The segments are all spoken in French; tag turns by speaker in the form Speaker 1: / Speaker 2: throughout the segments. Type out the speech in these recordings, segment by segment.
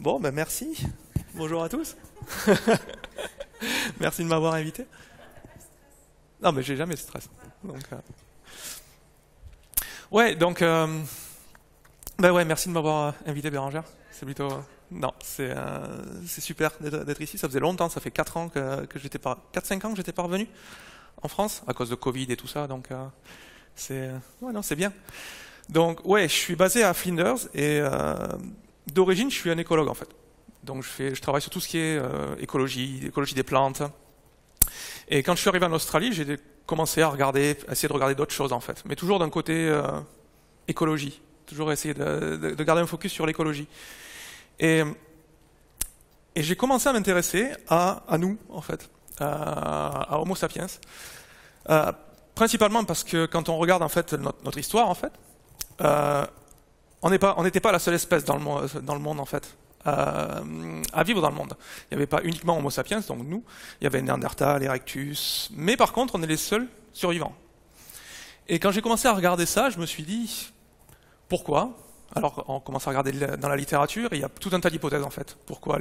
Speaker 1: Bon, ben merci. Bonjour à tous. Merci de m'avoir invité. Non, mais j'ai jamais de stress. Donc, ouais, donc, ben ouais, merci de m'avoir invité, Bérangère. C'est plutôt, non, c'est super d'être ici. Ça faisait longtemps, ça fait 4 ans que j'étais pas, 4-5 ans que j'étais pas revenu en France à cause de Covid et tout ça. Donc, ouais, non, c'est bien. Donc, ouais, je suis basé à Flinders et d'origine, je suis un écologue en fait. Donc, je travaille sur tout ce qui est écologie des plantes. Et quand je suis arrivé en Australie, j'ai commencé à essayer de regarder d'autres choses en fait, mais toujours d'un côté écologie. Toujours essayer de garder un focus sur l'écologie. Et j'ai commencé à m'intéresser à nous en fait, à Homo sapiens. Principalement parce que quand on regarde en fait notre histoire en fait, on n'était pas la seule espèce dans le monde en fait à vivre dans le monde. Il n'y avait pas uniquement Homo sapiens, donc nous, il y avait Néandertal, Erectus, mais par contre on est les seuls survivants. Et quand j'ai commencé à regarder ça, je me suis dit pourquoi? Alors on commence à regarder dans la littérature, et il y a tout un tas d'hypothèses en fait. Pourquoi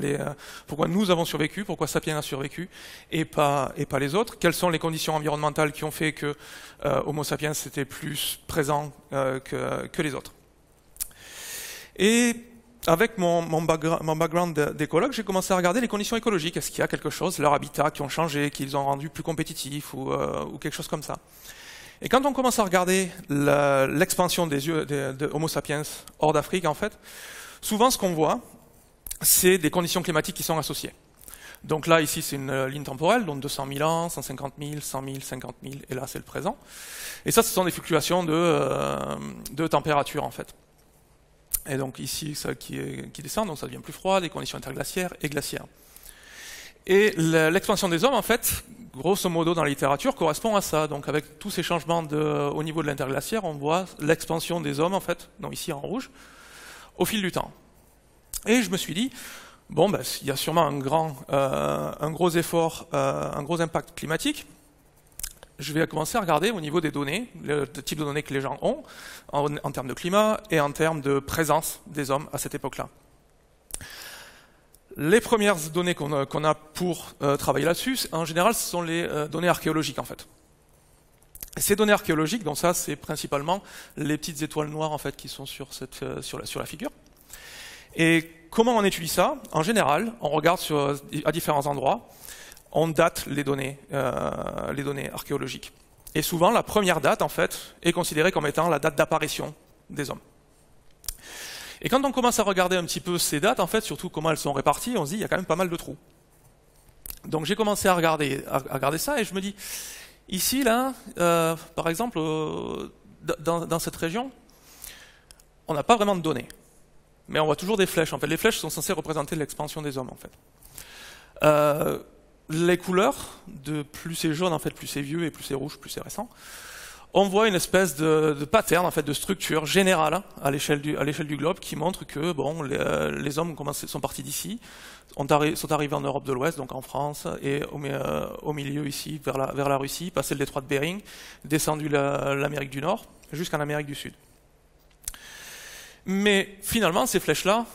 Speaker 1: nous avons survécu, pourquoi Sapiens a survécu et pas les autres? Quelles sont les conditions environnementales qui ont fait que Homo sapiens était plus présent que les autres? Et avec mon background d'écologue, j'ai commencé à regarder les conditions écologiques. Est-ce qu'il y a quelque chose, leur habitat, qui ont changé, qui les ont rendus plus compétitifs ou quelque chose comme ça? Et quand on commence à regarder l'expansion de Homo sapiens hors d'Afrique, en fait, souvent ce qu'on voit, c'est des conditions climatiques qui sont associées. Donc là, ici, c'est une ligne temporelle, donc 200 000 ans, 150 000, 100 000, 50 000, et là, c'est le présent. Et ça, ce sont des fluctuations de température, en fait. Et donc ici, ça qui descend, donc ça devient plus froid, des conditions interglaciaires et glaciaires. Et l'expansion des hommes, en fait, grosso modo dans la littérature, correspond à ça. Donc avec tous ces changements au niveau de l'interglaciaire, on voit l'expansion des hommes, en fait, donc ici en rouge, au fil du temps. Et je me suis dit, bon, ben, il y a sûrement un gros effort, un gros impact climatique. Je vais commencer à regarder au niveau des données, le type de données que les gens ont, en termes de climat et en termes de présence des hommes à cette époque-là. Les premières données qu'on a pour travailler là-dessus, en général, ce sont les données archéologiques, en fait. Et ces données archéologiques, donc ça, c'est principalement les petites étoiles noires, en fait, qui sont sur la figure. Et comment on étudie ça? En général, on regarde à différents endroits, on date les données archéologiques. Et souvent, la première date, en fait, est considérée comme étant la date d'apparition des hommes. Et quand on commence à regarder un petit peu ces dates, en fait, surtout comment elles sont réparties, on se dit, il y a quand même pas mal de trous. Donc j'ai commencé à regarder ça, et je me dis, ici, là, par exemple, dans cette région, on n'a pas vraiment de données. Mais on voit toujours des flèches. En fait, les flèches sont censées représenter l'expansion des hommes, en fait. Les couleurs, plus c'est jaune, en fait, plus c'est vieux, et plus c'est rouge, plus c'est récent. On voit une espèce de pattern, en fait, de structure générale hein, à l'échelle du globe qui montre que bon, les hommes sont partis d'ici, sont arrivés en Europe de l'Ouest, donc en France, et au milieu ici, vers la Russie, passé le détroit de Bering, descendu l'Amérique du Nord, jusqu'en Amérique du Sud. Mais finalement, ces flèches-là,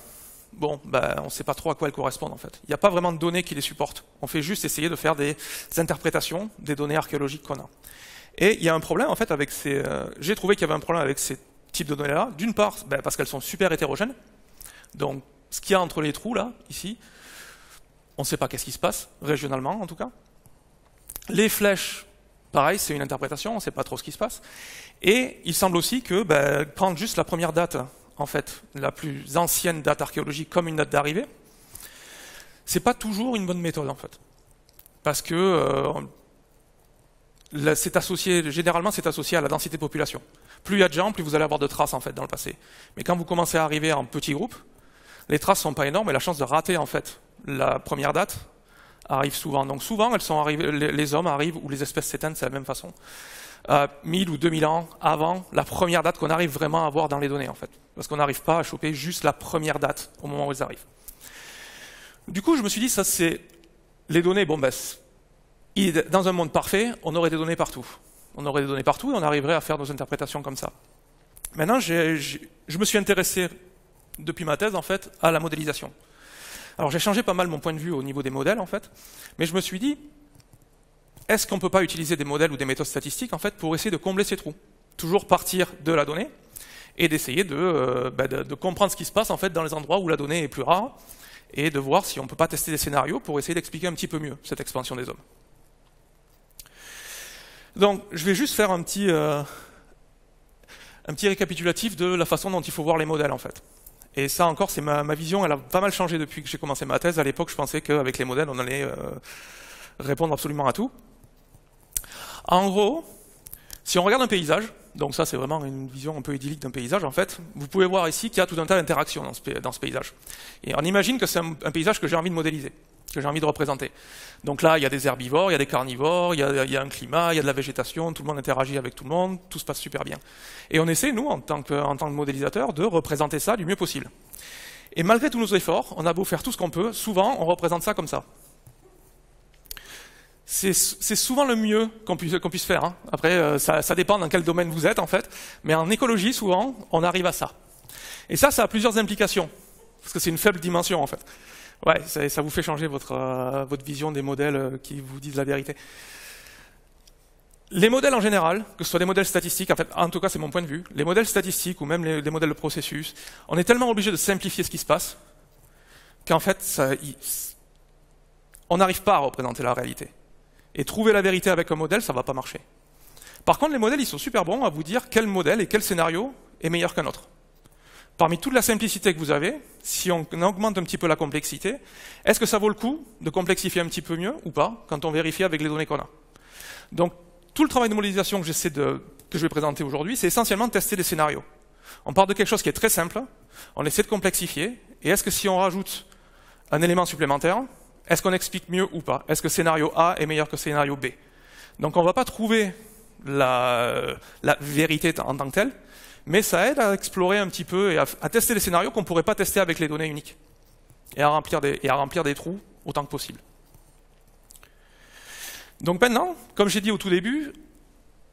Speaker 1: bon, ben, on ne sait pas trop à quoi elles correspondent en fait. Il n'y a pas vraiment de données qui les supportent. On fait juste essayer de faire des interprétations des données archéologiques qu'on a. Et il y a un problème en fait avec j'ai trouvé qu'il y avait un problème avec ces types de données-là. D'une part, ben, parce qu'elles sont super hétérogènes. Donc, ce qu'il y a entre les trous là, ici, on ne sait pas qu'est-ce qui se passe, régionalement en tout cas. Les flèches, pareil, c'est une interprétation, on ne sait pas trop ce qui se passe. Et il semble aussi que ben, prendre juste la première date, en fait, la plus ancienne date archéologique comme une date d'arrivée, c'est pas toujours une bonne méthode en fait. Parce que généralement c'est associé à la densité de population. Plus il y a de gens, plus vous allez avoir de traces en fait dans le passé. Mais quand vous commencez à arriver en petits groupes, les traces sont pas énormes et la chance de rater en fait la première date arrive souvent. Donc souvent les hommes arrivent ou les espèces s'éteignent de la même façon. 1000 ou 2000 ans avant la première date qu'on arrive vraiment à voir dans les données en fait. Parce qu'on n'arrive pas à choper juste la première date au moment où elles arrivent. Du coup je me suis dit ça c'est les données, bon ben dans un monde parfait, on aurait des données partout. On aurait des données partout et on arriverait à faire nos interprétations comme ça. Maintenant, je me suis intéressé depuis ma thèse en fait à la modélisation. Alors j'ai changé pas mal mon point de vue au niveau des modèles, en fait, mais je me suis dit, est-ce qu'on ne peut pas utiliser des modèles ou des méthodes statistiques, en fait, pour essayer de combler ces trous? Toujours partir de la donnée, et d'essayer de comprendre ce qui se passe, en fait, dans les endroits où la donnée est plus rare, et de voir si on ne peut pas tester des scénarios pour essayer d'expliquer un petit peu mieux cette expansion des hommes. Donc, je vais juste faire un petit récapitulatif de la façon dont il faut voir les modèles, en fait. Et ça encore, c'est ma vision, elle a pas mal changé depuis que j'ai commencé ma thèse. À l'époque, je pensais qu'avec les modèles, on allait répondre absolument à tout. En gros, si on regarde un paysage, donc ça c'est vraiment une vision un peu idyllique d'un paysage, en fait, vous pouvez voir ici qu'il y a tout un tas d'interactions dans ce paysage. Et on imagine que c'est un paysage que j'ai envie de modéliser, que j'ai envie de représenter. Donc là, il y a des herbivores, il y a des carnivores, il y a un climat, il y a de la végétation, tout le monde interagit avec tout le monde, tout se passe super bien. Et on essaie, nous, en tant que modélisateur, de représenter ça du mieux possible. Et malgré tous nos efforts, on a beau faire tout ce qu'on peut, souvent on représente ça comme ça. C'est souvent le mieux qu'on puisse faire. Hein. Après, ça dépend dans quel domaine vous êtes, en fait. Mais en écologie, souvent, on arrive à ça. Et ça a plusieurs implications. Parce que c'est une faible dimension, en fait. Ouais, ça vous fait changer votre vision des modèles qui vous disent la vérité. Les modèles en général, que ce soit des modèles statistiques, en tout cas c'est mon point de vue, les modèles statistiques ou même les modèles de processus, on est tellement obligé de simplifier ce qui se passe qu'en fait, on n'arrive pas à représenter la réalité. Et trouver la vérité avec un modèle, ça ne va pas marcher. Par contre, les modèles, ils sont super bons à vous dire quel modèle et quel scénario est meilleur qu'un autre. Parmi toute la simplicité que vous avez, si on augmente un petit peu la complexité, est-ce que ça vaut le coup de complexifier un petit peu mieux ou pas quand on vérifie avec les données qu'on a? Donc, tout le travail de modélisation que je vais présenter aujourd'hui, c'est essentiellement de tester des scénarios. On part de quelque chose qui est très simple, on essaie de complexifier, et est-ce que si on rajoute un élément supplémentaire, est-ce qu'on explique mieux ou pas? Est-ce que scénario A est meilleur que scénario B? Donc on ne va pas trouver la vérité en tant que telle, mais ça aide à explorer un petit peu et à tester les scénarios qu'on ne pourrait pas tester avec les données uniques, et à remplir des trous autant que possible. Donc maintenant, comme j'ai dit au tout début,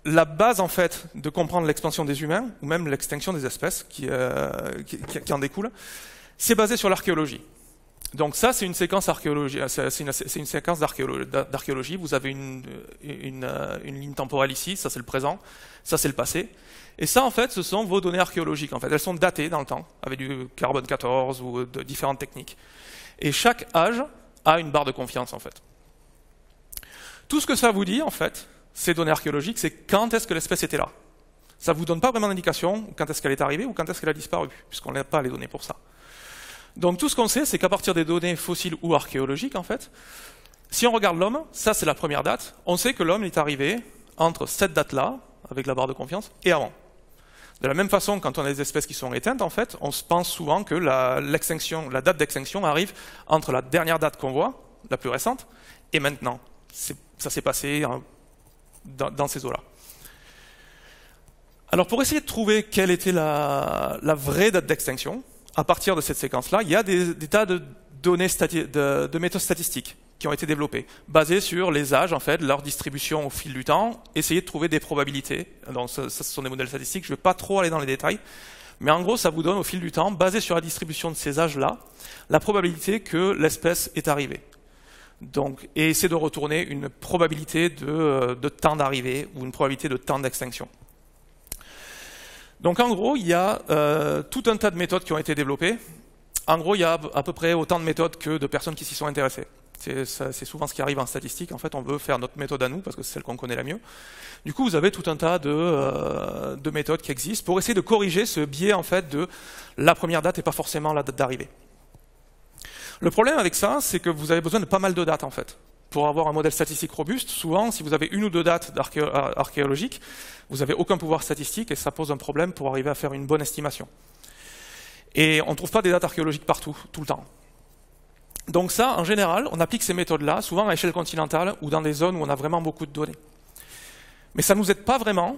Speaker 1: la base en fait de comprendre l'expansion des humains, ou même l'extinction des espèces qui en découle, c'est basé sur l'archéologie. Donc ça, c'est une séquence d'archéologie. Vous avez une ligne temporelle ici, ça c'est le présent, ça c'est le passé. Et ça, en fait, ce sont vos données archéologiques. En fait, elles sont datées dans le temps, avec du carbone 14 ou de différentes techniques. Et chaque âge a une barre de confiance, en fait. Tout ce que ça vous dit, en fait, ces données archéologiques, c'est quand est-ce que l'espèce était là. Ça ne vous donne pas vraiment d'indication quand est-ce qu'elle est arrivée ou quand est-ce qu'elle a disparu, puisqu'on n'a pas les données pour ça. Donc tout ce qu'on sait, c'est qu'à partir des données fossiles ou archéologiques, en fait, si on regarde l'homme, ça c'est la première date, on sait que l'homme est arrivé entre cette date-là, avec la barre de confiance, et avant. De la même façon, quand on a des espèces qui sont éteintes, en fait, on se pense souvent que la date d'extinction arrive entre la dernière date qu'on voit, la plus récente, et maintenant. Ça s'est passé dans ces eaux-là. Alors pour essayer de trouver quelle était la vraie date d'extinction, à partir de cette séquence-là, il y a des tas de données, de méthodes statistiques qui ont été développées, basées sur les âges, en fait, leur distribution au fil du temps, essayer de trouver des probabilités. Donc ça, ce sont des modèles statistiques, je ne vais pas trop aller dans les détails, mais en gros, ça vous donne au fil du temps, basé sur la distribution de ces âges-là, la probabilité que l'espèce est arrivée. Donc, et essayer de retourner une probabilité de temps d'arrivée ou une probabilité de temps d'extinction. Donc en gros, il y a tout un tas de méthodes qui ont été développées. En gros, il y a à peu près autant de méthodes que de personnes qui s'y sont intéressées. C'est souvent ce qui arrive en statistique. En fait, on veut faire notre méthode à nous, parce que c'est celle qu'on connaît la mieux. Du coup, vous avez tout un tas de méthodes qui existent pour essayer de corriger ce biais en fait, de la première date et pas forcément la date d'arrivée. Le problème avec ça, c'est que vous avez besoin de pas mal de dates en fait. Pour avoir un modèle statistique robuste, souvent, si vous avez une ou deux dates archéologiques, vous n'avez aucun pouvoir statistique et ça pose un problème pour arriver à faire une bonne estimation. Et on ne trouve pas des dates archéologiques partout, tout le temps. Donc ça, en général, on applique ces méthodes-là, souvent à échelle continentale ou dans des zones où on a vraiment beaucoup de données. Mais ça ne nous aide pas vraiment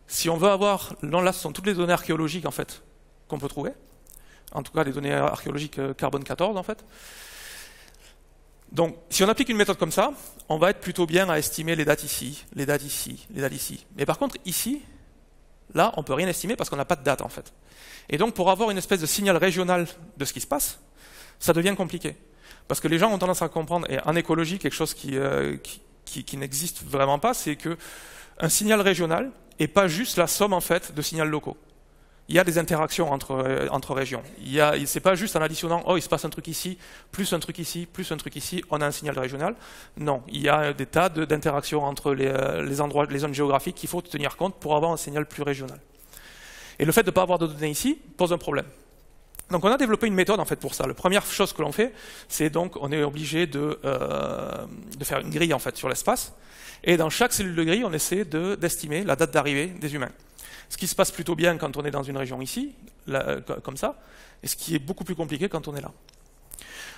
Speaker 1: si on veut avoir, là ce sont toutes les données archéologiques en fait, qu'on peut trouver, en tout cas les données archéologiques carbone 14 en fait. Donc, si on applique une méthode comme ça, on va être plutôt bien à estimer les dates ici, les dates ici, les dates ici. Mais par contre, ici, là, on ne peut rien estimer parce qu'on n'a pas de date, en fait. Et donc, pour avoir une espèce de signal régional de ce qui se passe, ça devient compliqué. Parce que les gens ont tendance à comprendre, et en écologie, quelque chose qui n'existe vraiment pas, c'est que un signal régional n'est pas juste la somme en fait de signaux locaux. Il y a des interactions entre régions. C'est pas juste en additionnant, oh il se passe un truc ici, plus un truc ici, plus un truc ici, on a un signal régional. Non, il y a des tas d'interactions entre les endroits, les zones géographiques qu'il faut tenir compte pour avoir un signal plus régional. Et le fait de ne pas avoir de données ici pose un problème. Donc on a développé une méthode en fait pour ça. La première chose que l'on fait, c'est donc on est obligé de faire une grille en fait sur l'espace. Et dans chaque cellule de grille, on essaie d'estimer la date d'arrivée des humains. Ce qui se passe plutôt bien quand on est dans une région ici, là, comme ça, et ce qui est beaucoup plus compliqué quand on est là.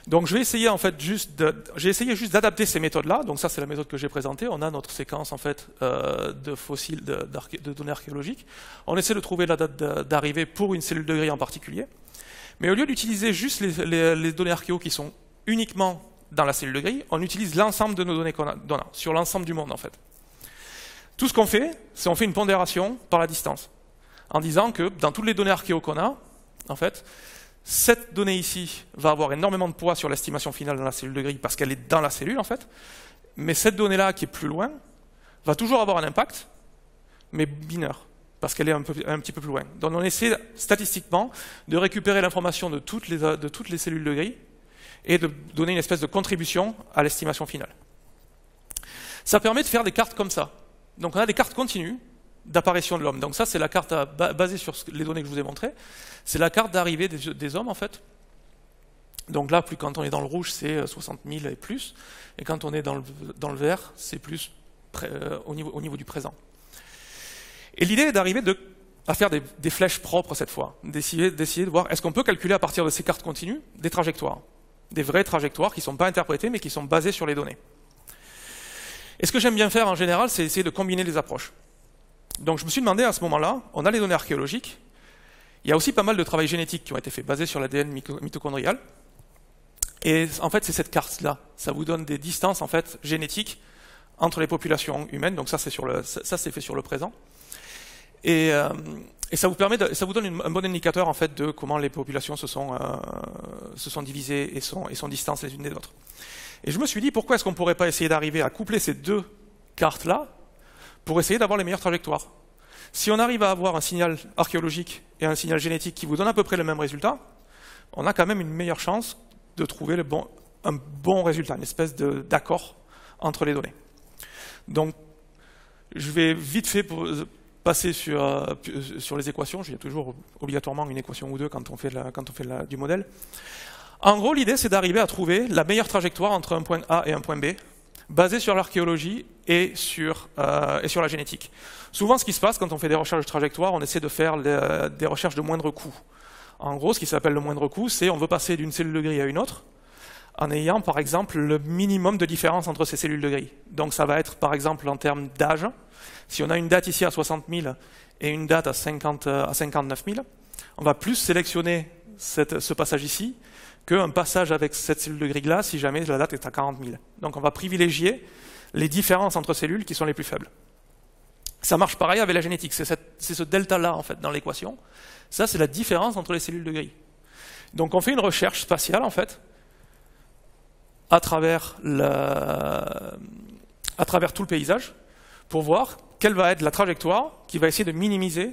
Speaker 1: Donc je vais essayer en fait j'ai essayé juste d'adapter ces méthodes-là. Donc ça c'est la méthode que j'ai présentée. On a notre séquence en fait de fossiles, de données archéologiques. On essaie de trouver la date d'arrivée pour une cellule de grille en particulier. Mais au lieu d'utiliser juste les données archéo qui sont uniquement dans la cellule de grille, on utilise l'ensemble de nos données qu'on a sur l'ensemble du monde en fait. Tout ce qu'on fait, c'est on fait une pondération par la distance, en disant que dans toutes les données archéo qu'on a, en fait, cette donnée ici va avoir énormément de poids sur l'estimation finale dans la cellule de grille parce qu'elle est dans la cellule en fait, mais cette donnée-là qui est plus loin va toujours avoir un impact, mais mineur, parce qu'elle est un petit peu plus loin. Donc on essaie statistiquement de récupérer l'information de toutes les cellules de grille et de donner une espèce de contribution à l'estimation finale. Ça permet de faire des cartes comme ça. Donc on a des cartes continues d'apparition de l'homme. Donc ça c'est la carte basée sur les données que je vous ai montrées. C'est la carte d'arrivée des hommes en fait. Donc là, quand on est dans le rouge, c'est 60 000 et plus. Et quand on est dans le vert, c'est plus au niveau du présent. Et l'idée est d'arriver à faire des flèches propres cette fois. D'essayer de voir, est-ce qu'on peut calculer à partir de ces cartes continues des trajectoires. Des vraies trajectoires qui ne sont pas interprétées, mais qui sont basées sur les données. Et ce que j'aime bien faire en général, c'est essayer de combiner les approches. Donc je me suis demandé à ce moment-là, on a les données archéologiques, il y a aussi pas mal de travail génétique qui ont été faits basés sur l'ADN mitochondrial. Et en fait, c'est cette carte-là. Ça vous donne des distances en fait génétiques entre les populations humaines. Donc ça, c'est fait sur le présent. Et ça vous donne un bon indicateur en fait de comment les populations se sont divisées et sont distantes les unes des autres. Et je me suis dit, pourquoi est-ce qu'on ne pourrait pas essayer d'arriver à coupler ces deux cartes-là pour essayer d'avoir les meilleures trajectoires? Si on arrive à avoir un signal archéologique et un signal génétique qui vous donnent à peu près le même résultat, on a quand même une meilleure chance de trouver un bon résultat, une espèce d'accord entre les données. Donc, je vais vite fait passer sur les équations. Il y a toujours obligatoirement une équation ou deux quand on fait du modèle. En gros, l'idée, c'est d'arriver à trouver la meilleure trajectoire entre un point A et un point B, basée sur l'archéologie et sur la génétique. Souvent, ce qui se passe quand on fait des recherches de trajectoire, on essaie de faire des recherches de moindre coût. En gros, ce qui s'appelle le moindre coût, c'est on veut passer d'une cellule de grille à une autre, en ayant, par exemple, le minimum de différence entre ces cellules de grille. Donc ça va être, par exemple, en termes d'âge. Si on a une date ici à 60 000 et une date à 59 000, on va plus sélectionner ce passage ici qu'un passage avec cette cellule de grille-là si jamais la date est à 40 000. Donc on va privilégier les différences entre cellules qui sont les plus faibles. Ça marche pareil avec la génétique, c'est ce delta-là en fait dans l'équation. Ça c'est la différence entre les cellules de grille. Donc on fait une recherche spatiale en fait, à travers tout le paysage, pour voir quelle va être la trajectoire qui va essayer de minimiser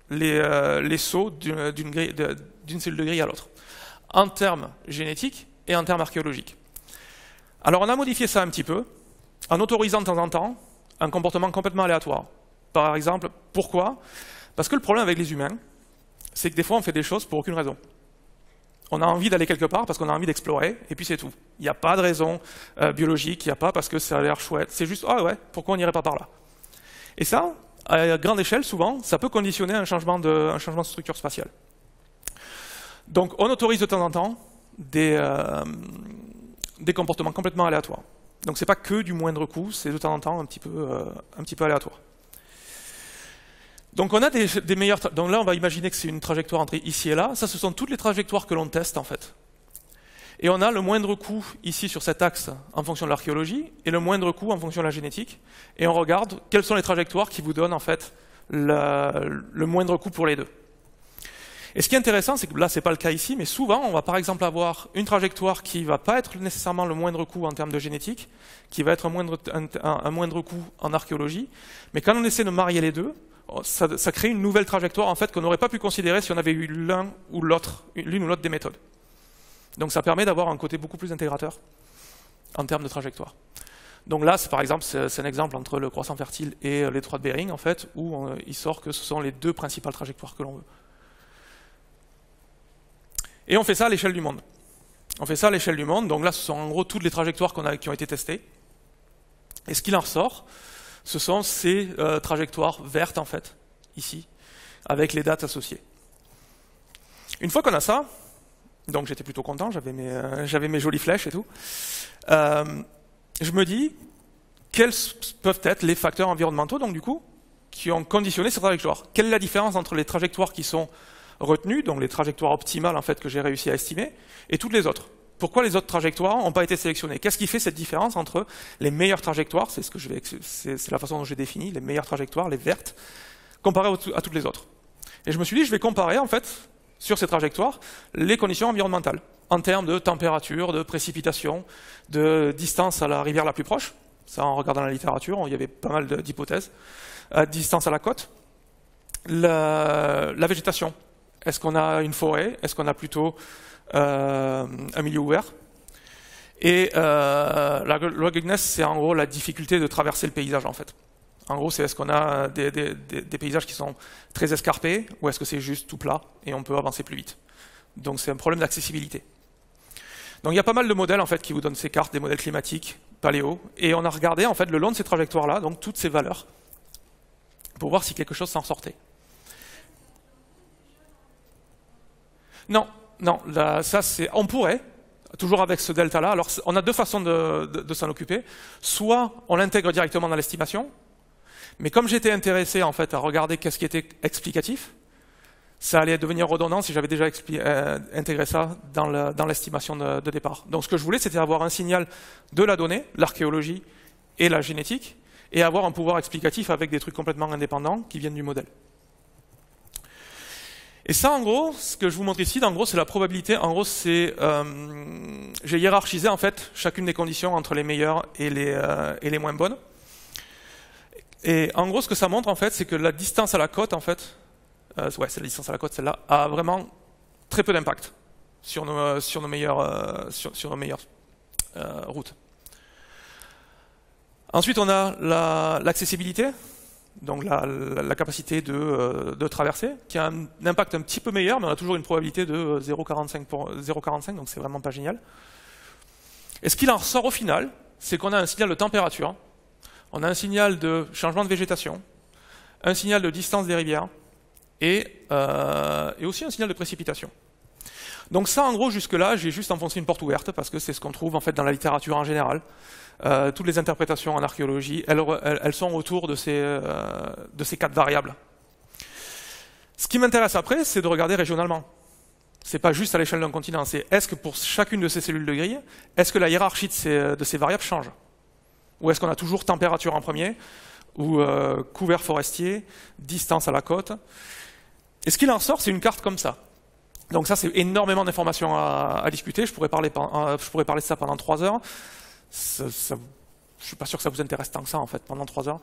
Speaker 1: les sauts d'une cellule de grille à l'autre, en termes génétiques et en termes archéologiques. Alors on a modifié ça un petit peu, en autorisant de temps en temps un comportement complètement aléatoire. Par exemple, pourquoi? Parce que le problème avec les humains, c'est que des fois on fait des choses pour aucune raison. On a envie d'aller quelque part parce qu'on a envie d'explorer, et puis c'est tout. Il n'y a pas de raison biologique, il n'y a pas parce que ça a l'air chouette. C'est juste, ah ouais, pourquoi on n'irait pas par là? Et ça, à grande échelle, souvent, ça peut conditionner un changement de structure spatiale. Donc on autorise de temps en temps des comportements complètement aléatoires. Donc c'est pas que du moindre coût, c'est de temps en temps un petit peu aléatoire. Donc on a des meilleures. Donc là on va imaginer que c'est une trajectoire entre ici et là. Ça ce sont toutes les trajectoires que l'on teste en fait. Et on a le moindre coût ici sur cet axe en fonction de l'archéologie et le moindre coût en fonction de la génétique. Et on regarde quelles sont les trajectoires qui vous donnent en fait le moindre coût pour les deux. Et ce qui est intéressant, c'est que là, c'est pas le cas ici, mais souvent, on va par exemple avoir une trajectoire qui va pas être nécessairement le moindre coût en termes de génétique, qui va être un moindre coût en archéologie, mais quand on essaie de marier les deux, ça crée une nouvelle trajectoire en fait qu'on n'aurait pas pu considérer si on avait eu l'une ou l'autre des méthodes. Donc ça permet d'avoir un côté beaucoup plus intégrateur en termes de trajectoire. Donc là, par exemple, c'est un exemple entre le croissant fertile et l'étroit de Bering, en fait, où il sort que ce sont les deux principales trajectoires que l'on veut. Et on fait ça à l'échelle du monde. On fait ça à l'échelle du monde, donc là, ce sont en gros toutes les trajectoires qui ont été testées. Et ce qu'il en ressort, ce sont ces trajectoires vertes, en fait, ici, avec les dates associées. Une fois qu'on a ça, donc j'étais plutôt content, j'avais mes jolies flèches et tout, je me dis, quels peuvent être les facteurs environnementaux, donc du coup, qui ont conditionné ces trajectoires? Quelle est la différence entre les trajectoires qui sont retenues, donc les trajectoires optimales en fait que j'ai réussi à estimer, et toutes les autres? Pourquoi les autres trajectoires n'ont pas été sélectionnées? Qu'est-ce qui fait cette différence entre les meilleures trajectoires, c'est la façon dont j'ai défini, les meilleures trajectoires, les vertes, comparées à toutes les autres? Et je me suis dit, je vais comparer en fait, sur ces trajectoires, les conditions environnementales, en termes de température, de précipitation, de distance à la rivière la plus proche. Ça, en regardant la littérature, il y avait pas mal d'hypothèses. Distance à la côte. La végétation. Est-ce qu'on a une forêt? Est-ce qu'on a plutôt un milieu ouvert? Et la ruggedness, c'est en gros la difficulté de traverser le paysage, en fait. En gros, c'est est-ce qu'on a des paysages qui sont très escarpés, ou est-ce que c'est juste tout plat et on peut avancer plus vite? Donc c'est un problème d'accessibilité. Donc il y a pas mal de modèles en fait qui vous donnent ces cartes, des modèles climatiques, paléo, et on a regardé en fait le long de ces trajectoires-là, donc toutes ces valeurs, pour voir si quelque chose s'en sortait. Non, ça c'est, on pourrait, toujours avec ce delta-là. Alors on a deux façons de s'en occuper. Soit on l'intègre directement dans l'estimation, mais comme j'étais intéressé en fait à regarder qu'est-ce qui était explicatif, ça allait devenir redondant si j'avais déjà intégré ça dans l'estimation de départ. Donc ce que je voulais, c'était avoir un signal de la donnée, l'archéologie et la génétique, et avoir un pouvoir explicatif avec des trucs complètement indépendants qui viennent du modèle. Et ça, en gros, ce que je vous montre ici, en gros, c'est la probabilité. En gros, c'est j'ai hiérarchisé en fait chacune des conditions entre les meilleures et les moins bonnes. Et en gros, ce que ça montre en fait, c'est que la distance à la côte, en fait, ouais, c'est la distance à la côte, celle-là, a vraiment très peu d'impact sur nos meilleures routes. Ensuite, on a l'accessibilité, donc la capacité de traverser, qui a un impact un petit peu meilleur, mais on a toujours une probabilité de 0,45, donc c'est vraiment pas génial. Et ce qu'il en ressort au final, c'est qu'on a un signal de température, on a un signal de changement de végétation, un signal de distance des rivières, et aussi un signal de précipitation. Donc ça, en gros, jusque-là, j'ai juste enfoncé une porte ouverte, parce que c'est ce qu'on trouve en fait dans la littérature en général. Toutes les interprétations en archéologie, elles sont autour de ces quatre variables. Ce qui m'intéresse après, c'est de regarder régionalement. C'est pas juste à l'échelle d'un continent, c'est est-ce que pour chacune de ces cellules de grille, est-ce que la hiérarchie de ces variables change? Ou est-ce qu'on a toujours température en premier, ou couvert forestier, distance à la côte? Et ce qu'il en sort, c'est une carte comme ça. Donc ça, c'est énormément d'informations à discuter. Je pourrais parler de ça pendant 3 heures. Je suis pas sûr que ça vous intéresse tant que ça, en fait, pendant 3 heures.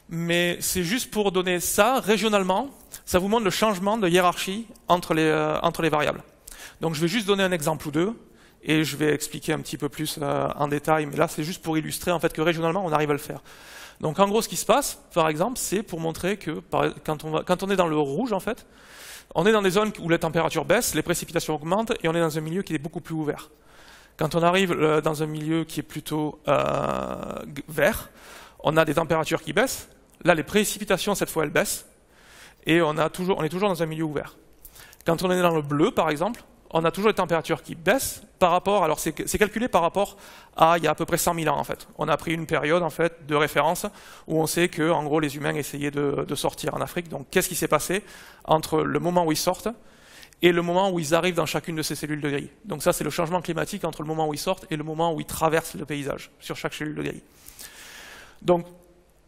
Speaker 1: Mais c'est juste pour donner ça, régionalement, ça vous montre le changement de hiérarchie entre les variables. Donc je vais juste donner un exemple ou deux, et je vais expliquer un petit peu plus en détail, mais là c'est juste pour illustrer en fait que régionalement on arrive à le faire. Donc en gros ce qui se passe, par exemple, c'est pour montrer que quand on est dans le rouge en fait, on est dans des zones où la température baisse, les précipitations augmentent, et on est dans un milieu qui est beaucoup plus ouvert. Quand on arrive dans un milieu qui est plutôt vert, on a des températures qui baissent, là les précipitations cette fois elles baissent, et on est toujours dans un milieu ouvert. Quand on est dans le bleu par exemple, on a toujours des températures qui baissent par rapport, alors c'est calculé par rapport à il y a à peu près 100 000 ans en fait. On a pris une période en fait de référence où on sait que en gros les humains essayaient de sortir en Afrique. Donc qu'est-ce qui s'est passé entre le moment où ils sortent et le moment où ils arrivent dans chacune de ces cellules de grille. Donc ça c'est le changement climatique entre le moment où ils sortent et le moment où ils traversent le paysage sur chaque cellule de grille. Donc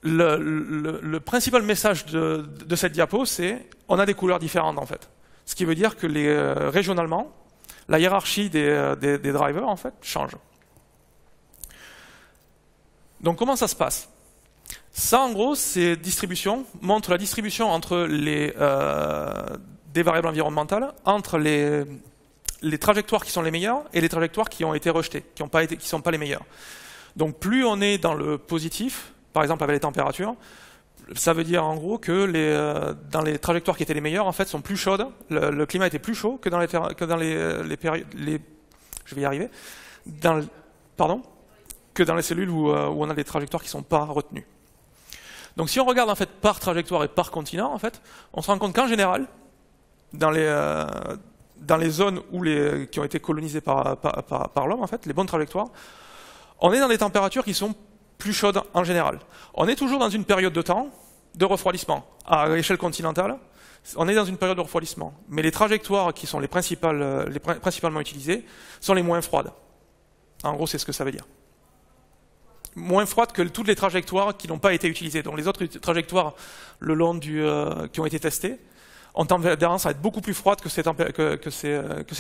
Speaker 1: le principal message de cette diapo, c'est on a des couleurs différentes en fait. Ce qui veut dire que régionalement, la hiérarchie des drivers en fait change. Donc comment ça se passe? Ça, en gros, ces distributions montrent la distribution entre des variables environnementales, entre les trajectoires qui sont les meilleures et les trajectoires qui ont été rejetées, qui ne sont pas les meilleures. Donc plus on est dans le positif, par exemple avec les températures, ça veut dire en gros que dans les trajectoires qui étaient les meilleures, en fait, sont plus chaudes. Le climat était plus chaud que dans les périodes. Je vais y arriver. Que dans les cellules où on a des trajectoires qui ne sont pas retenues. Donc si on regarde en fait par trajectoire et par continent, en fait, on se rend compte qu'en général, dans les zones qui ont été colonisées par l'homme, en fait, les bonnes trajectoires, on est dans des températures qui sont plus chaudes en général. On est toujours dans une période de temps de refroidissement. À l'échelle continentale, on est dans une période de refroidissement. Mais les trajectoires qui sont les principalement utilisées sont les moins froides. En gros, c'est ce que ça veut dire. Moins froides que toutes les trajectoires qui n'ont pas été utilisées. Donc les autres trajectoires le long qui ont été testées ont tendance à être beaucoup plus froides que ces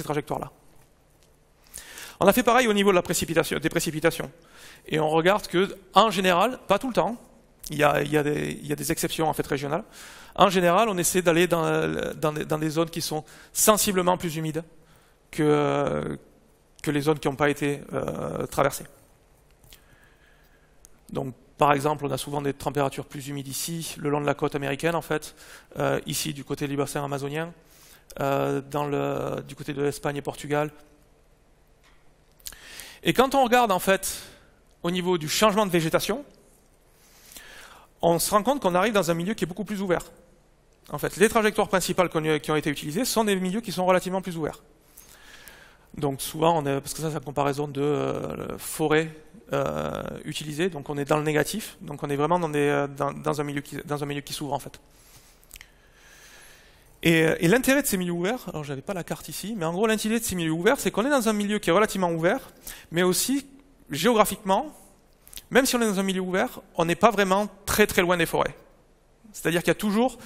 Speaker 1: trajectoires-là. On a fait pareil au niveau de des précipitations. Et on regarde que, en général, pas tout le temps, il y a des exceptions en fait régionales. En général, on essaie d'aller dans des zones qui sont sensiblement plus humides que les zones qui n'ont pas été traversées. Donc, par exemple, on a souvent des températures plus humides ici, le long de la côte américaine, en fait, ici du côté du bassin amazonien, du côté de l'Espagne et Portugal. Et quand on regarde, en fait, au niveau du changement de végétation, on se rend compte qu'on arrive dans un milieu qui est beaucoup plus ouvert. En fait, les trajectoires principales qui ont été utilisées sont des milieux qui sont relativement plus ouverts. Donc souvent, parce que ça, c'est la comparaison de forêts utilisées, donc on est dans le négatif, donc on est vraiment dans un milieu qui s'ouvre en fait. Et l'intérêt de ces milieux ouverts, alors j'avais pas la carte ici, mais en gros l'intérêt de ces milieux ouverts, c'est qu'on est dans un milieu qui est relativement ouvert, mais aussi géographiquement, même si on est dans un milieu ouvert, on n'est pas vraiment très très loin des forêts. C'est-à-dire qu'il y a toujours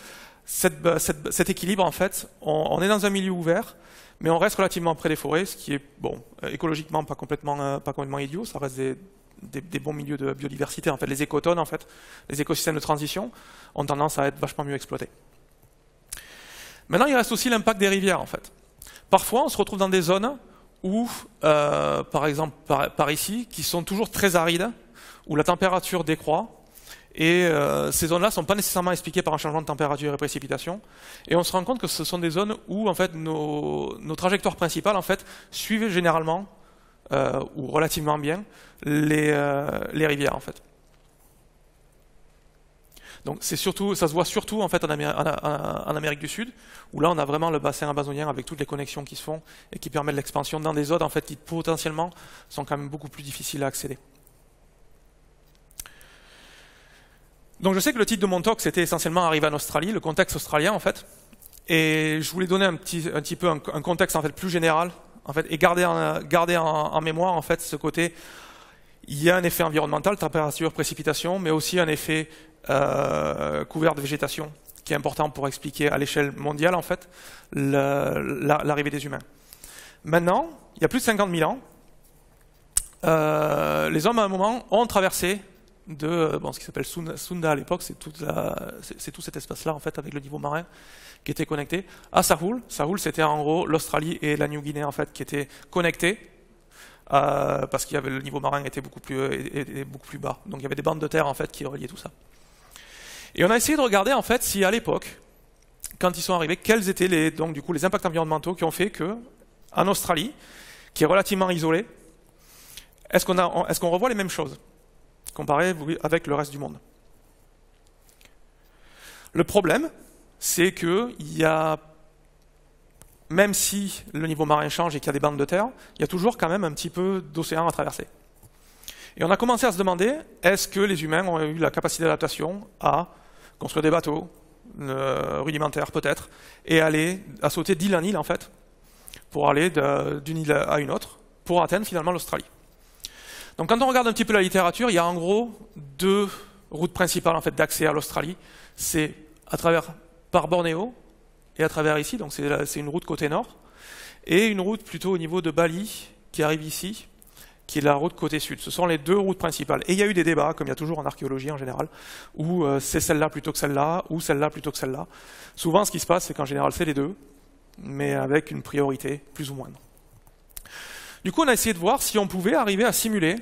Speaker 1: cet équilibre en fait. On est dans un milieu ouvert, mais on reste relativement près des forêts, ce qui est bon, écologiquement pas complètement idiot. Ça reste des bons milieux de biodiversité. En fait, les écotones, en fait, les écosystèmes de transition, ont tendance à être vachement mieux exploités. Maintenant, il reste aussi l'impact des rivières, en fait. Parfois, on se retrouve dans des zones où, par exemple, par ici, qui sont toujours très arides, où la température décroît. Et ces zones-là ne sont pas nécessairement expliquées par un changement de température et précipitation. Et on se rend compte que ce sont des zones où en fait, nos trajectoires principales en fait, suivent généralement, ou relativement bien, les rivières. En fait. Donc ça se voit surtout en, fait, en Amérique du Sud, où là on a vraiment le bassin amazonien avec toutes les connexions qui se font et qui permettent l'expansion dans des zones en fait, qui potentiellement sont quand même beaucoup plus difficiles à accéder. Donc je sais que le titre de mon talk c'était essentiellement arriver en Australie, le contexte australien en fait, et je voulais donner un petit peu un contexte en fait plus général en fait et garder en mémoire en fait ce côté. Il y a un effet environnemental, température, précipitation, mais aussi un effet couvert de végétation qui est important pour expliquer à l'échelle mondiale en fait l'arrivée des humains. Maintenant, il y a plus de 50 000 ans, les hommes à un moment ont traversé ce qui s'appelle Sunda à l'époque, c'est tout cet espace-là en fait avec le niveau marin qui était connecté à Sahul. Sahul, c'était en gros l'Australie et la Nouvelle-Guinée en fait qui étaient connectés parce qu'il y avait le niveau marin était beaucoup plus bas. Donc il y avait des bandes de terre en fait qui reliaient tout ça. Et on a essayé de regarder en fait si à l'époque, quand ils sont arrivés, quels étaient les impacts environnementaux qui ont fait que en Australie, qui est relativement isolée, est-ce qu'on revoit les mêmes choses comparé avec le reste du monde. Le problème, c'est que même si le niveau marin change et qu'il y a des bandes de terre, il y a toujours quand même un petit peu d'océan à traverser. Et on a commencé à se demander, est-ce que les humains ont eu la capacité d'adaptation à construire des bateaux, rudimentaires peut-être, et à sauter d'île en île en fait, pour aller d'une île à une autre, pour atteindre finalement l'Australie. Donc quand on regarde un petit peu la littérature, il y a en gros deux routes principales en fait, d'accès à l'Australie. C'est par Bornéo et à travers ici, donc c'est une route côté nord, et une route plutôt au niveau de Bali, qui arrive ici, qui est la route côté sud. Ce sont les deux routes principales. Et il y a eu des débats, comme il y a toujours en archéologie en général, où c'est celle-là plutôt que celle-là, ou celle-là plutôt que celle-là. Souvent, ce qui se passe, c'est qu'en général, c'est les deux, mais avec une priorité plus ou moindre. Du coup, on a essayé de voir si on pouvait arriver à simuler,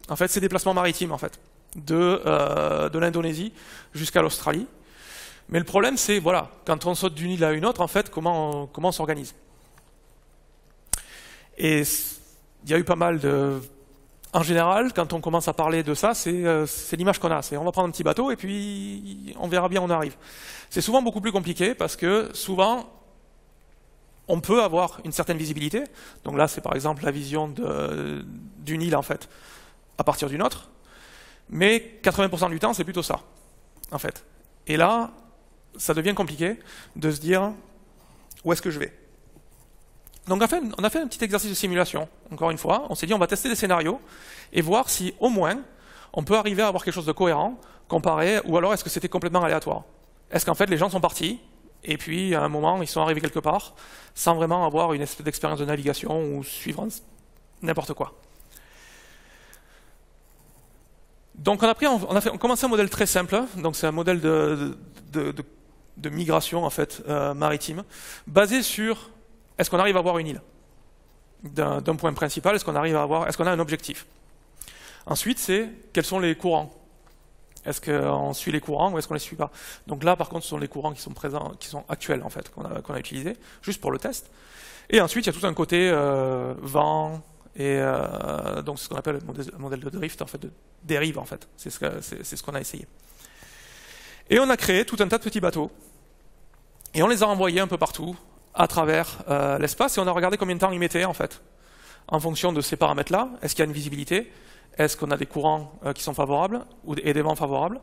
Speaker 1: en fait, ces déplacements maritimes, en fait, de l'Indonésie jusqu'à l'Australie. Mais le problème, c'est, voilà, quand on saute d'une île à une autre, en fait, comment on s'organise. Et il y a eu pas mal de... En général, quand on commence à parler de ça, c'est l'image qu'on a. C'est on va prendre un petit bateau et puis on verra bien où on arrive. C'est souvent beaucoup plus compliqué parce que souvent, on peut avoir une certaine visibilité. Donc là, c'est par exemple la vision d'une île, en fait, à partir d'une autre. Mais 80% du temps, c'est plutôt ça, en fait. Et là, ça devient compliqué de se dire où est-ce que je vais. Donc on a fait un petit exercice de simulation, encore une fois. On s'est dit on va tester des scénarios et voir si au moins on peut arriver à avoir quelque chose de cohérent comparé, ou alors est-ce que c'était complètement aléatoire. Est-ce qu'en fait les gens sont partis et puis à un moment ils sont arrivés quelque part sans vraiment avoir une espèce d'expérience de navigation ou suivre n'importe quoi. Donc on a commencé un modèle très simple, donc c'est un modèle de migration en fait maritime, basé sur est-ce qu'on arrive à avoir une île d'un point principal, est-ce qu'on arrive à avoir, est-ce qu'on a un objectif. Ensuite, c'est quels sont les courants. Est-ce qu'on suit les courants ou est-ce qu'on les suit pas. Donc là, par contre, ce sont les courants qui sont présents, qui sont actuels en fait, qu'on a utilisés, juste pour le test. Et ensuite, il y a tout un côté vent et donc c'est ce qu'on appelle le modèle de drift, en fait, de dérive en fait. C'est ce qu'on a essayé. Et on a créé tout un tas de petits bateaux et on les a envoyés un peu partout à travers l'espace, et on a regardé combien de temps ils mettaient, en fait, en fonction de ces paramètres-là. Est-ce qu'il y a une visibilité? Est-ce qu'on a des courants qui sont favorables, et des vents favorables?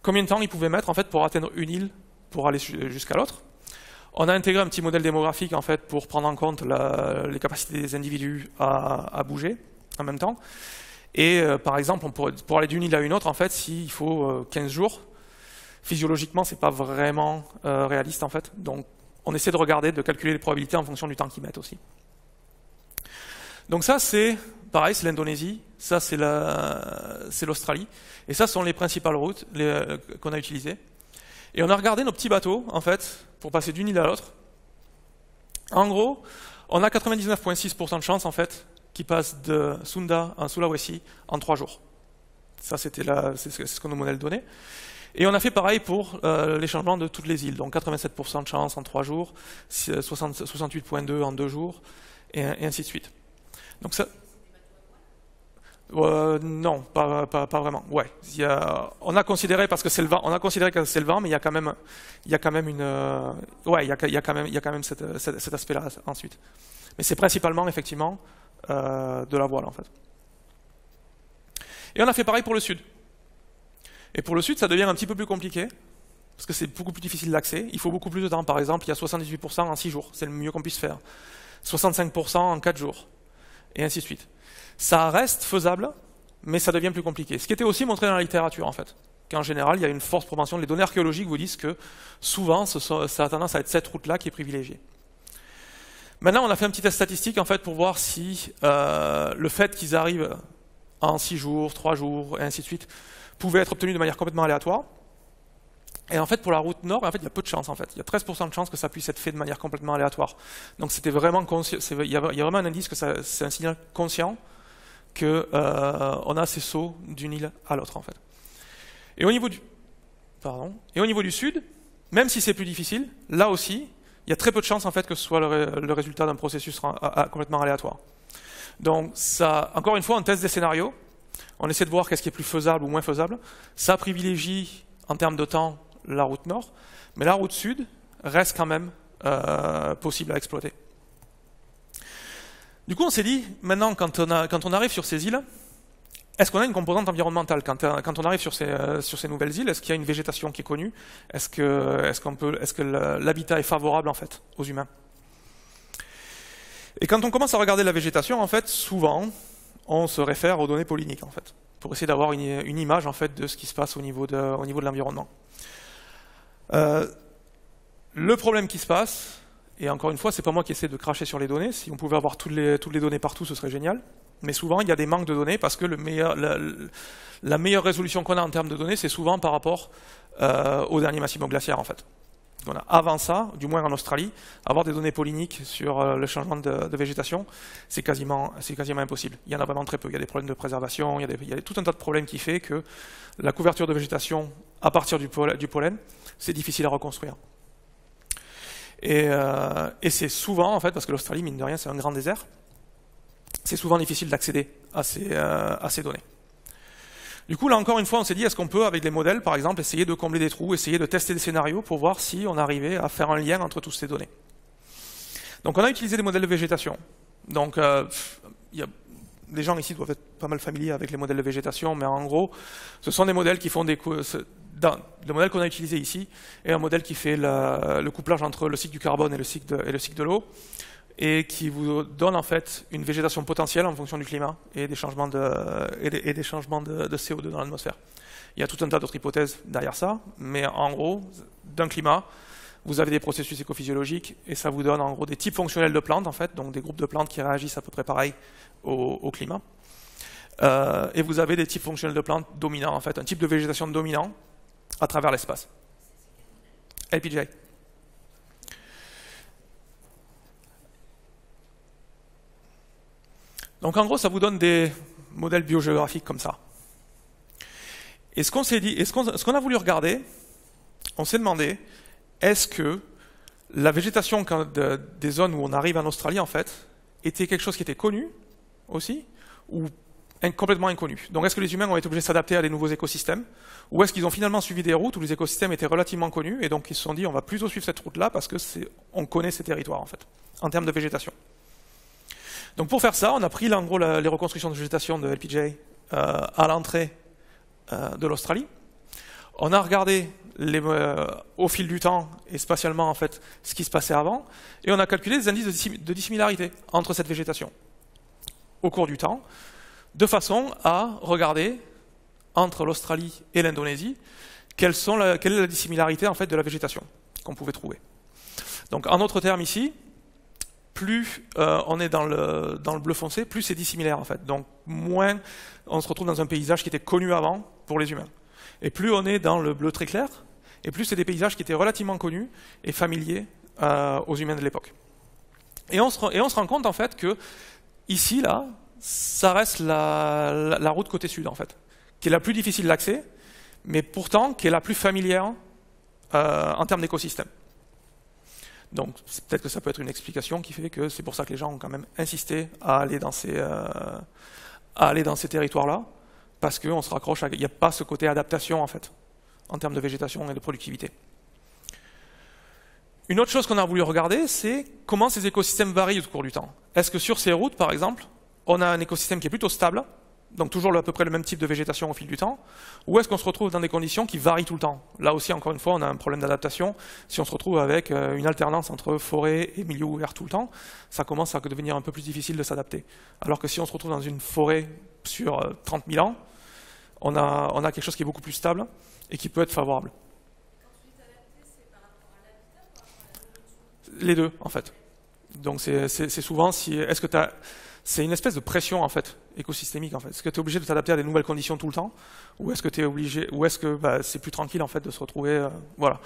Speaker 1: Combien de temps ils pouvaient mettre, en fait, pour atteindre une île, pour aller jusqu'à l'autre? On a intégré un petit modèle démographique, en fait, pour prendre en compte les capacités des individus à bouger en même temps. Et, par exemple, pour aller d'une île à une autre, en fait, s'il faut 15 jours, physiologiquement, c'est pas vraiment réaliste, en fait. Donc, on essaie de regarder, de calculer les probabilités en fonction du temps qu'ils mettent aussi. Donc ça, c'est pareil, c'est l'Indonésie, ça c'est l'Australie, et ça sont les principales routes qu'on a utilisées. Et on a regardé nos petits bateaux, en fait, pour passer d'une île à l'autre. En gros, on a 99,6% de chance, en fait, qu'ils passent de Sunda à Sulawesi en 3 jours. Ça, c'est ce que nos modèles donnaient. Et on a fait pareil pour les changements de toutes les îles. Donc 87% de chance en 3 jours, 68,2 en 2 jours, et ainsi de suite. Donc ça... non, pas vraiment. Ouais, on a considéré, parce que c'est le vent, on a considéré que c'est le vent, mais il y a quand même une... ouais, il y a quand même cet aspect-là ensuite. Mais c'est principalement, effectivement, de la voile, en fait. Et on a fait pareil pour le sud. Et pour le sud, ça devient un petit peu plus compliqué, parce que c'est beaucoup plus difficile d'accès. Il faut beaucoup plus de temps. Par exemple, il y a 78% en 6 jours, c'est le mieux qu'on puisse faire. 65% en 4 jours, et ainsi de suite. Ça reste faisable, mais ça devient plus compliqué. Ce qui était aussi montré dans la littérature, en fait. Qu'en général, il y a une forte propension. Les données archéologiques vous disent que souvent, ça a tendance à être cette route-là qui est privilégiée. Maintenant, on a fait un petit test statistique, en fait, pour voir si le fait qu'ils arrivent en 6 jours, 3 jours, et ainsi de suite, pouvait être obtenu de manière complètement aléatoire. Et en fait, pour la route nord, en fait, il y a peu de chance. En fait, il y a 13% de chance que ça puisse être fait de manière complètement aléatoire. Donc, c'était vraiment il y a vraiment un indice que c'est un signal conscient que on a ces sauts d'une île à l'autre, en fait. Et au niveau du sud, même si c'est plus difficile, là aussi, il y a très peu de chance en fait que ce soit le résultat d'un processus complètement aléatoire. Donc, ça, encore une fois, on teste des scénarios. On essaie de voir qu'est-ce qui est plus faisable ou moins faisable. Ça privilégie, en termes de temps, la route nord, mais la route sud reste quand même possible à exploiter. Du coup, on s'est dit, maintenant, quand on arrive sur ces îles, est-ce qu'on a une composante environnementale quand on arrive sur ces nouvelles îles? Est-ce qu'il y a une végétation qui est connue? Est-ce que l'habitat est favorable, en fait, aux humains? Et quand on commence à regarder la végétation, en fait, souvent, on se réfère aux données polliniques, en fait, pour essayer d'avoir une image, en fait, de ce qui se passe au niveau de l'environnement. Le problème qui se passe, et encore une fois, c'est pas moi qui essaie de cracher sur les données, si on pouvait avoir toutes les données partout, ce serait génial, mais souvent il y a des manques de données parce que la meilleure résolution qu'on a en termes de données, c'est souvent par rapport au dernier massif glaciaire en fait. Avant ça, du moins en Australie, avoir des données polyniques sur le changement de végétation, c'est quasiment impossible. Il y en a vraiment très peu. Il y a des problèmes de préservation, il y a tout un tas de problèmes qui fait que la couverture de végétation à partir du pollen, c'est difficile à reconstruire. Et c'est souvent, en fait, parce que l'Australie, mine de rien, c'est un grand désert, c'est souvent difficile d'accéder à ces données. Du coup, là encore une fois, on s'est dit, est-ce qu'on peut, avec les modèles, par exemple, essayer de combler des trous, essayer de tester des scénarios pour voir si on arrivait à faire un lien entre toutes ces données. Donc, on a utilisé des modèles de végétation. Donc, les gens ici doivent être pas mal familiers avec les modèles de végétation, mais en gros, ce sont des modèles qui font le modèle qu'on a utilisé ici est un modèle qui fait le couplage entre le cycle du carbone et le cycle de l'eau, et qui vous donne en fait une végétation potentielle en fonction du climat et des changements de CO2 dans l'atmosphère. Il y a tout un tas d'autres hypothèses derrière ça, mais en gros, d'un climat, vous avez des processus écophysiologiques et ça vous donne en gros des types fonctionnels de plantes en fait, donc des groupes de plantes qui réagissent à peu près pareil au climat. Et vous avez des types fonctionnels de plantes dominants en fait, un type de végétation dominant à travers l'espace. LPJ. Donc en gros, ça vous donne des modèles biogéographiques comme ça. Et ce qu'on s'est dit, ce qu'on a voulu regarder, on s'est demandé, est-ce que la végétation des zones où on arrive en Australie, en fait, était quelque chose qui était connu aussi, ou complètement inconnu. Donc est-ce que les humains ont été obligés de s'adapter à des nouveaux écosystèmes, ou est-ce qu'ils ont finalement suivi des routes où les écosystèmes étaient relativement connus, et donc ils se sont dit, on va plutôt suivre cette route-là parce que on connaît ces territoires, en fait, en termes de végétation. Donc pour faire ça, on a pris en gros les reconstructions de végétation de LPJ à l'entrée de l'Australie. On a regardé au fil du temps et spatialement en fait ce qui se passait avant, et on a calculé des indices de dissimilarité entre cette végétation au cours du temps, de façon à regarder entre l'Australie et l'Indonésie quelle est la dissimilarité en fait de la végétation qu'on pouvait trouver. Donc en d'autres termes ici, plus on est dans le bleu foncé, plus c'est dissimilaire en fait. Donc moins on se retrouve dans un paysage qui était connu avant pour les humains. Et plus on est dans le bleu très clair, et plus c'est des paysages qui étaient relativement connus et familiers aux humains de l'époque. Et on se rend compte en fait que ici, là, ça reste la route côté sud en fait, qui est la plus difficile d'accès, mais pourtant qui est la plus familière en termes d'écosystème. Donc peut-être que ça peut être une explication qui fait que c'est pour ça que les gens ont quand même insisté à aller dans ces territoires-là, parce qu'on se raccroche il n'y a pas ce côté adaptation en fait, en termes de végétation et de productivité. Une autre chose qu'on a voulu regarder, c'est comment ces écosystèmes varient au cours du temps. Est-ce que sur ces routes, par exemple, on a un écosystème qui est plutôt stable, donc toujours à peu près le même type de végétation au fil du temps, ou est-ce qu'on se retrouve dans des conditions qui varient tout le temps? Là aussi, encore une fois, on a un problème d'adaptation. Si on se retrouve avec une alternance entre forêt et milieu ouvert tout le temps, ça commence à devenir un peu plus difficile de s'adapter. Alors que si on se retrouve dans une forêt sur 30 000 ans, on a quelque chose qui est beaucoup plus stable et qui peut être favorable. Les deux, en fait. Donc c'est souvent est-ce que c'est une espèce de pression en fait écosystémique en fait. Est-ce que tu es obligé de t'adapter à des nouvelles conditions tout le temps, ou est-ce que tu es obligé, ou est-ce que c'est plus tranquille en fait de se retrouver voilà.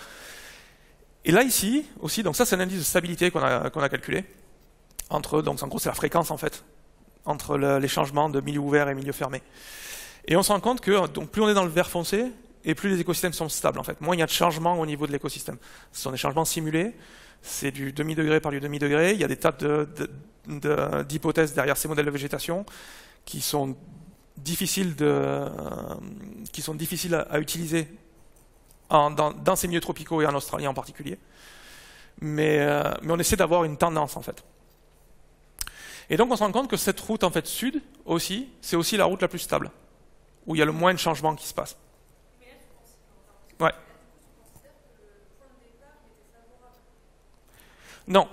Speaker 1: Et là ici aussi, donc ça c'est un indice de stabilité qu'on a calculé donc en gros c'est la fréquence en fait entre les changements de milieu ouvert et milieu fermé. Et on se rend compte que donc plus on est dans le vert foncé et plus les écosystèmes sont stables en fait. Moins il y a de changements au niveau de l'écosystème. Ce sont des changements simulés. C'est du demi-degré par du demi-degré. Il y a des tas d'hypothèses derrière ces modèles de végétation qui sont difficiles à utiliser dans ces milieux tropicaux et en Australie en particulier. Mais on essaie d'avoir une tendance en fait. Et donc on se rend compte que cette route en fait sud aussi, c'est aussi la route la plus stable, où il y a le moins de changements qui se passent. Ouais. Non,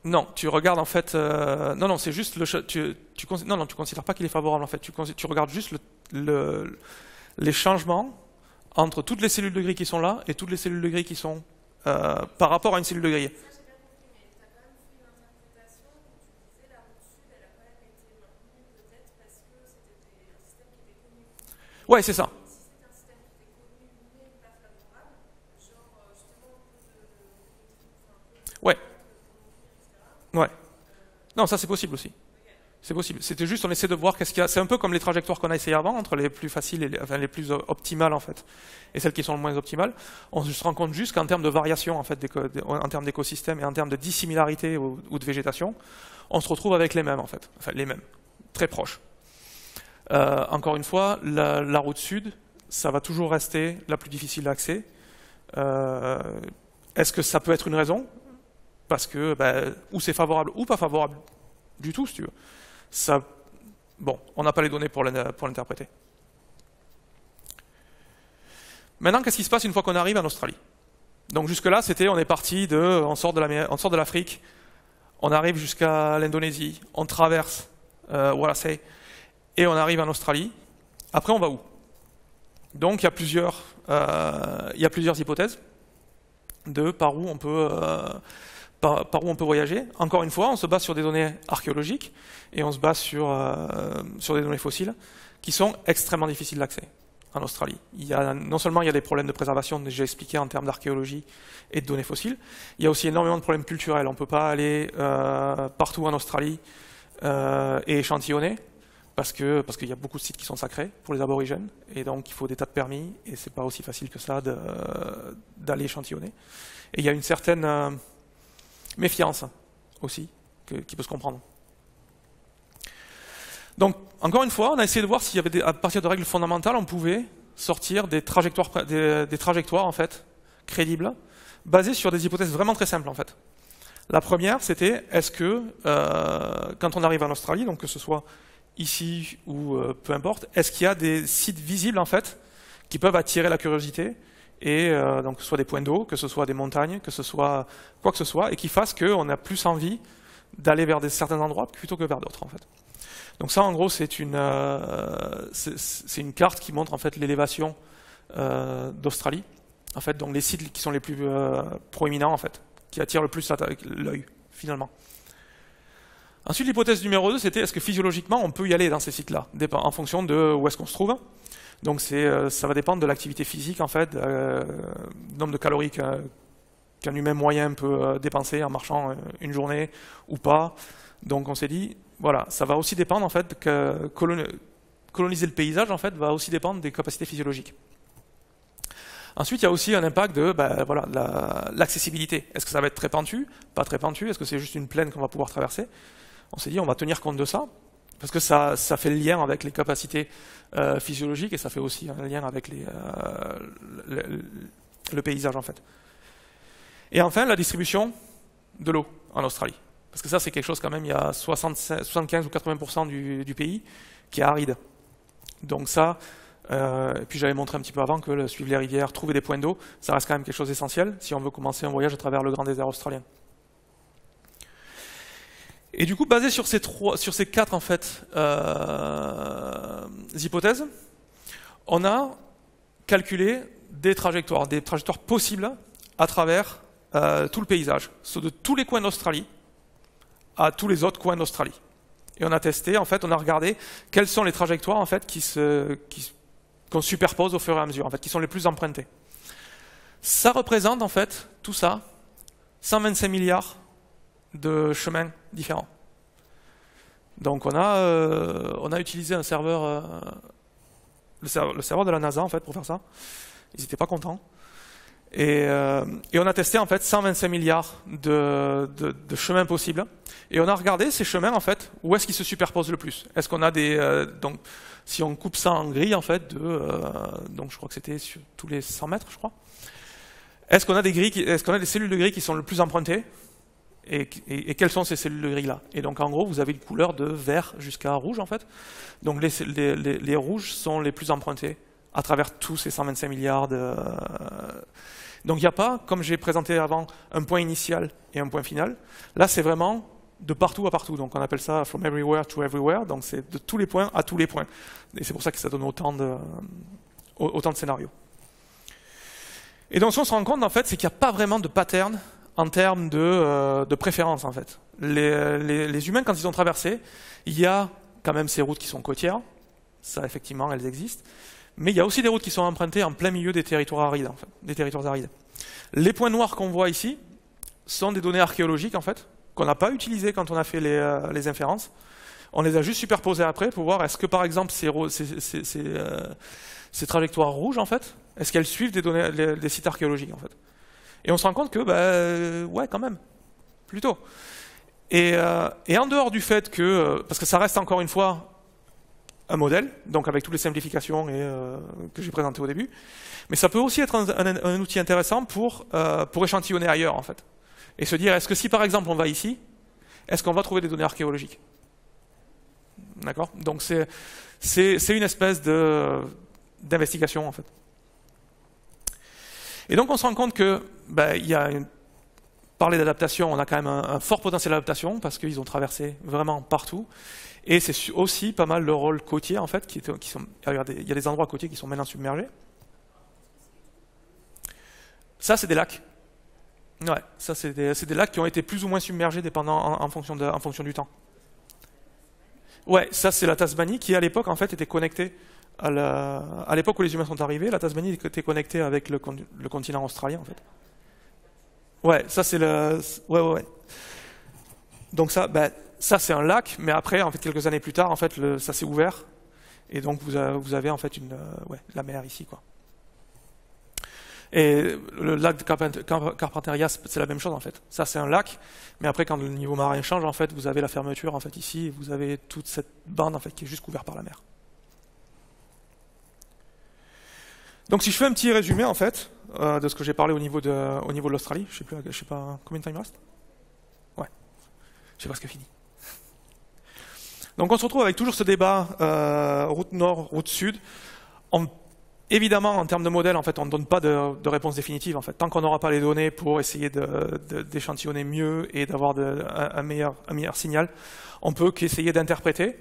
Speaker 1: non, tu regardes en fait. Non, c'est juste tu considères pas qu'il est favorable en fait. Tu regardes juste les changements entre toutes les cellules de gris qui sont là et toutes les cellules de gris qui sont par rapport à une cellule de grille. Ouais, c'est ça. Ouais. Ouais. Non, ça c'est possible aussi. C'est possible. C'était juste, on essaie de voir qu'est-ce qu'il y a. C'est un peu comme les trajectoires qu'on a essayé avant, entre les plus faciles et enfin, les plus optimales en fait, et celles qui sont le moins optimales. On se rend compte juste qu'en termes de variation en fait, en termes d'écosystème et en termes de dissimilarité ou de végétation, on se retrouve avec les mêmes en fait, enfin les mêmes, très proches. Encore une fois, la route sud, ça va toujours rester la plus difficile d'accès. Est-ce que ça peut être une raison? Parce que ou c'est favorable ou pas favorable du tout, si tu veux. Ça, bon, on n'a pas les données pour l'interpréter. Maintenant, qu'est-ce qui se passe une fois qu'on arrive en Australie? Donc jusque-là, on est parti on sort de l'Afrique, on arrive jusqu'à l'Indonésie, on traverse Wallasey, et on arrive en Australie. Après, on va où? Donc il y a plusieurs hypothèses de par où on peut voyager. Encore une fois, on se base sur des données archéologiques et on se base sur des données fossiles qui sont extrêmement difficiles d'accès en Australie. Non seulement il y a des problèmes de préservation, déjà expliqués en termes d'archéologie et de données fossiles, il y a aussi énormément de problèmes culturels. On ne peut pas aller partout en Australie et échantillonner parce qu'il y a beaucoup de sites qui sont sacrés pour les aborigènes et donc il faut des tas de permis et c'est pas aussi facile que ça d'aller échantillonner. Et il y a une certaine méfiance aussi, qui peut se comprendre. Donc, encore une fois, on a essayé de voir s'il y avait à partir de règles fondamentales, on pouvait sortir des trajectoires en fait, crédibles, basées sur des hypothèses vraiment très simples en fait. La première, c'était est-ce que, quand on arrive en Australie, donc que ce soit ici ou peu importe, est-ce qu'il y a des sites visibles en fait, qui peuvent attirer la curiosité et donc que ce soit des points d'eau, que ce soit des montagnes, que ce soit quoi que ce soit, et qui fassent qu'on a plus envie d'aller vers certains endroits plutôt que vers d'autres en fait. Donc ça en gros c'est une carte qui montre en fait l'élévation d'Australie, en fait donc les sites qui sont les plus proéminents en fait, qui attirent le plus l'œil finalement. Ensuite l'hypothèse numéro 2 c'était est-ce que physiologiquement on peut y aller dans ces sites-là, en fonction de où est-ce qu'on se trouve. Donc ça va dépendre de l'activité physique en fait, du nombre de calories qu'un humain moyen peut dépenser en marchant une journée ou pas. Donc on s'est dit, voilà, ça va aussi dépendre en fait que coloniser le paysage en fait va aussi dépendre des capacités physiologiques. Ensuite, il y a aussi un impact de l'accessibilité. Est-ce que ça va être très pentu, pas très pentu? Est-ce que c'est juste une plaine qu'on va pouvoir traverser? On s'est dit, on va tenir compte de ça. Parce que ça fait le lien avec les capacités physiologiques et ça fait aussi un lien avec le paysage en fait. Et enfin, la distribution de l'eau en Australie. Parce que ça, c'est quelque chose quand même, il y a 75 ou 80% du pays qui est aride. Donc ça, et puis j'avais montré un petit peu avant que suivre les rivières, trouver des points d'eau, ça reste quand même quelque chose d'essentiel si on veut commencer un voyage à travers le grand désert australien. Et du coup, basé sur ces quatre en fait, hypothèses, on a calculé des trajectoires possibles à travers tout le paysage, de tous les coins d'Australie à tous les autres coins d'Australie. Et on a testé, en fait, on a regardé quelles sont les trajectoires en fait qu'on superpose au fur et à mesure, en fait, qui sont les plus empruntées. Ça représente en fait tout ça 125 milliards de chemins différents. Donc on a utilisé un serveur, le serveur de la NASA en fait pour faire ça. Ils n'étaient pas contents. Et on a testé en fait 125 milliards de chemins possibles. Et on a regardé ces chemins en fait, où est-ce qu'ils se superposent le plus. Est-ce qu'on a donc si on coupe ça en grilles en fait, donc je crois que c'était sur tous les 100 mètres, je crois. Est-ce qu'on a des cellules de grilles qui sont le plus empruntées et quelles sont ces cellules de grilles-là? Et donc en gros, vous avez une couleur de vert jusqu'à rouge en fait. Donc les rouges sont les plus empruntés à travers tous ces 125 milliards de... Donc il n'y a pas, comme j'ai présenté avant, un point initial et un point final. Là, c'est vraiment de partout à partout. Donc on appelle ça from everywhere to everywhere. Donc c'est de tous les points à tous les points. Et c'est pour ça que ça donne autant de scénarios. Et donc ce qu'on se rend compte en fait, c'est qu'il n'y a pas vraiment de pattern en termes de préférence en fait. Les humains, quand ils ont traversé, il y a quand même ces routes qui sont côtières, ça effectivement elles existent, mais il y a aussi des routes qui sont empruntées en plein milieu des territoires arides, en fait, des territoires arides. Les points noirs qu'on voit ici sont des données archéologiques en fait, qu'on n'a pas utilisées quand on a fait les inférences. On les a juste superposées après pour voir est-ce que par exemple ces trajectoires rouges en fait, est-ce qu'elles suivent des sites archéologiques en fait. Et on se rend compte que ouais quand même, plutôt. Et en dehors du fait que, parce que ça reste encore une fois un modèle, donc avec toutes les simplifications que j'ai présentées au début, mais ça peut aussi être un outil intéressant pour échantillonner ailleurs en fait. Et se dire, est-ce que si par exemple on va ici, est-ce qu'on va trouver des données archéologiques? D'accord? Donc c'est une espèce d'investigation en fait. Et donc on se rend compte que il y a parler d'adaptation, on a quand même un fort potentiel d'adaptation parce qu'ils ont traversé vraiment partout. Et c'est aussi pas mal le rôle côtier en fait, regardez, il y a des endroits côtiers qui sont maintenant submergés. Ça c'est des lacs. Ouais, ça c'est des lacs qui ont été plus ou moins submergés dépendant en fonction du temps. Ouais, ça c'est la Tasmanie qui à l'époque en fait était connectée à l'époque où les humains sont arrivés, la Tasmanie était connectée avec le continent australien en fait. Ouais, ça c'est ouais. Donc ça c'est un lac, mais après en fait quelques années plus tard en fait ça s'est ouvert et donc vous avez en fait la mer ici quoi. Et le lac de Carpentaria, c'est la même chose en fait. Ça c'est un lac, mais après quand le niveau marin change en fait, vous avez la fermeture en fait ici, et vous avez toute cette bande en fait qui est juste couverte par la mer. Donc si je fais un petit résumé en fait de ce que j'ai parlé au niveau de l'Australie, je sais pas combien de temps il me reste. Ouais, j'ai presque fini. Donc on se retrouve avec toujours ce débat route nord, route sud. Évidemment, en termes de modèle, en fait, on ne donne pas de réponse définitive. En fait, tant qu'on n'aura pas les données pour essayer d'échantillonner mieux et d'avoir un meilleur signal, on peut qu'essayer d'interpréter.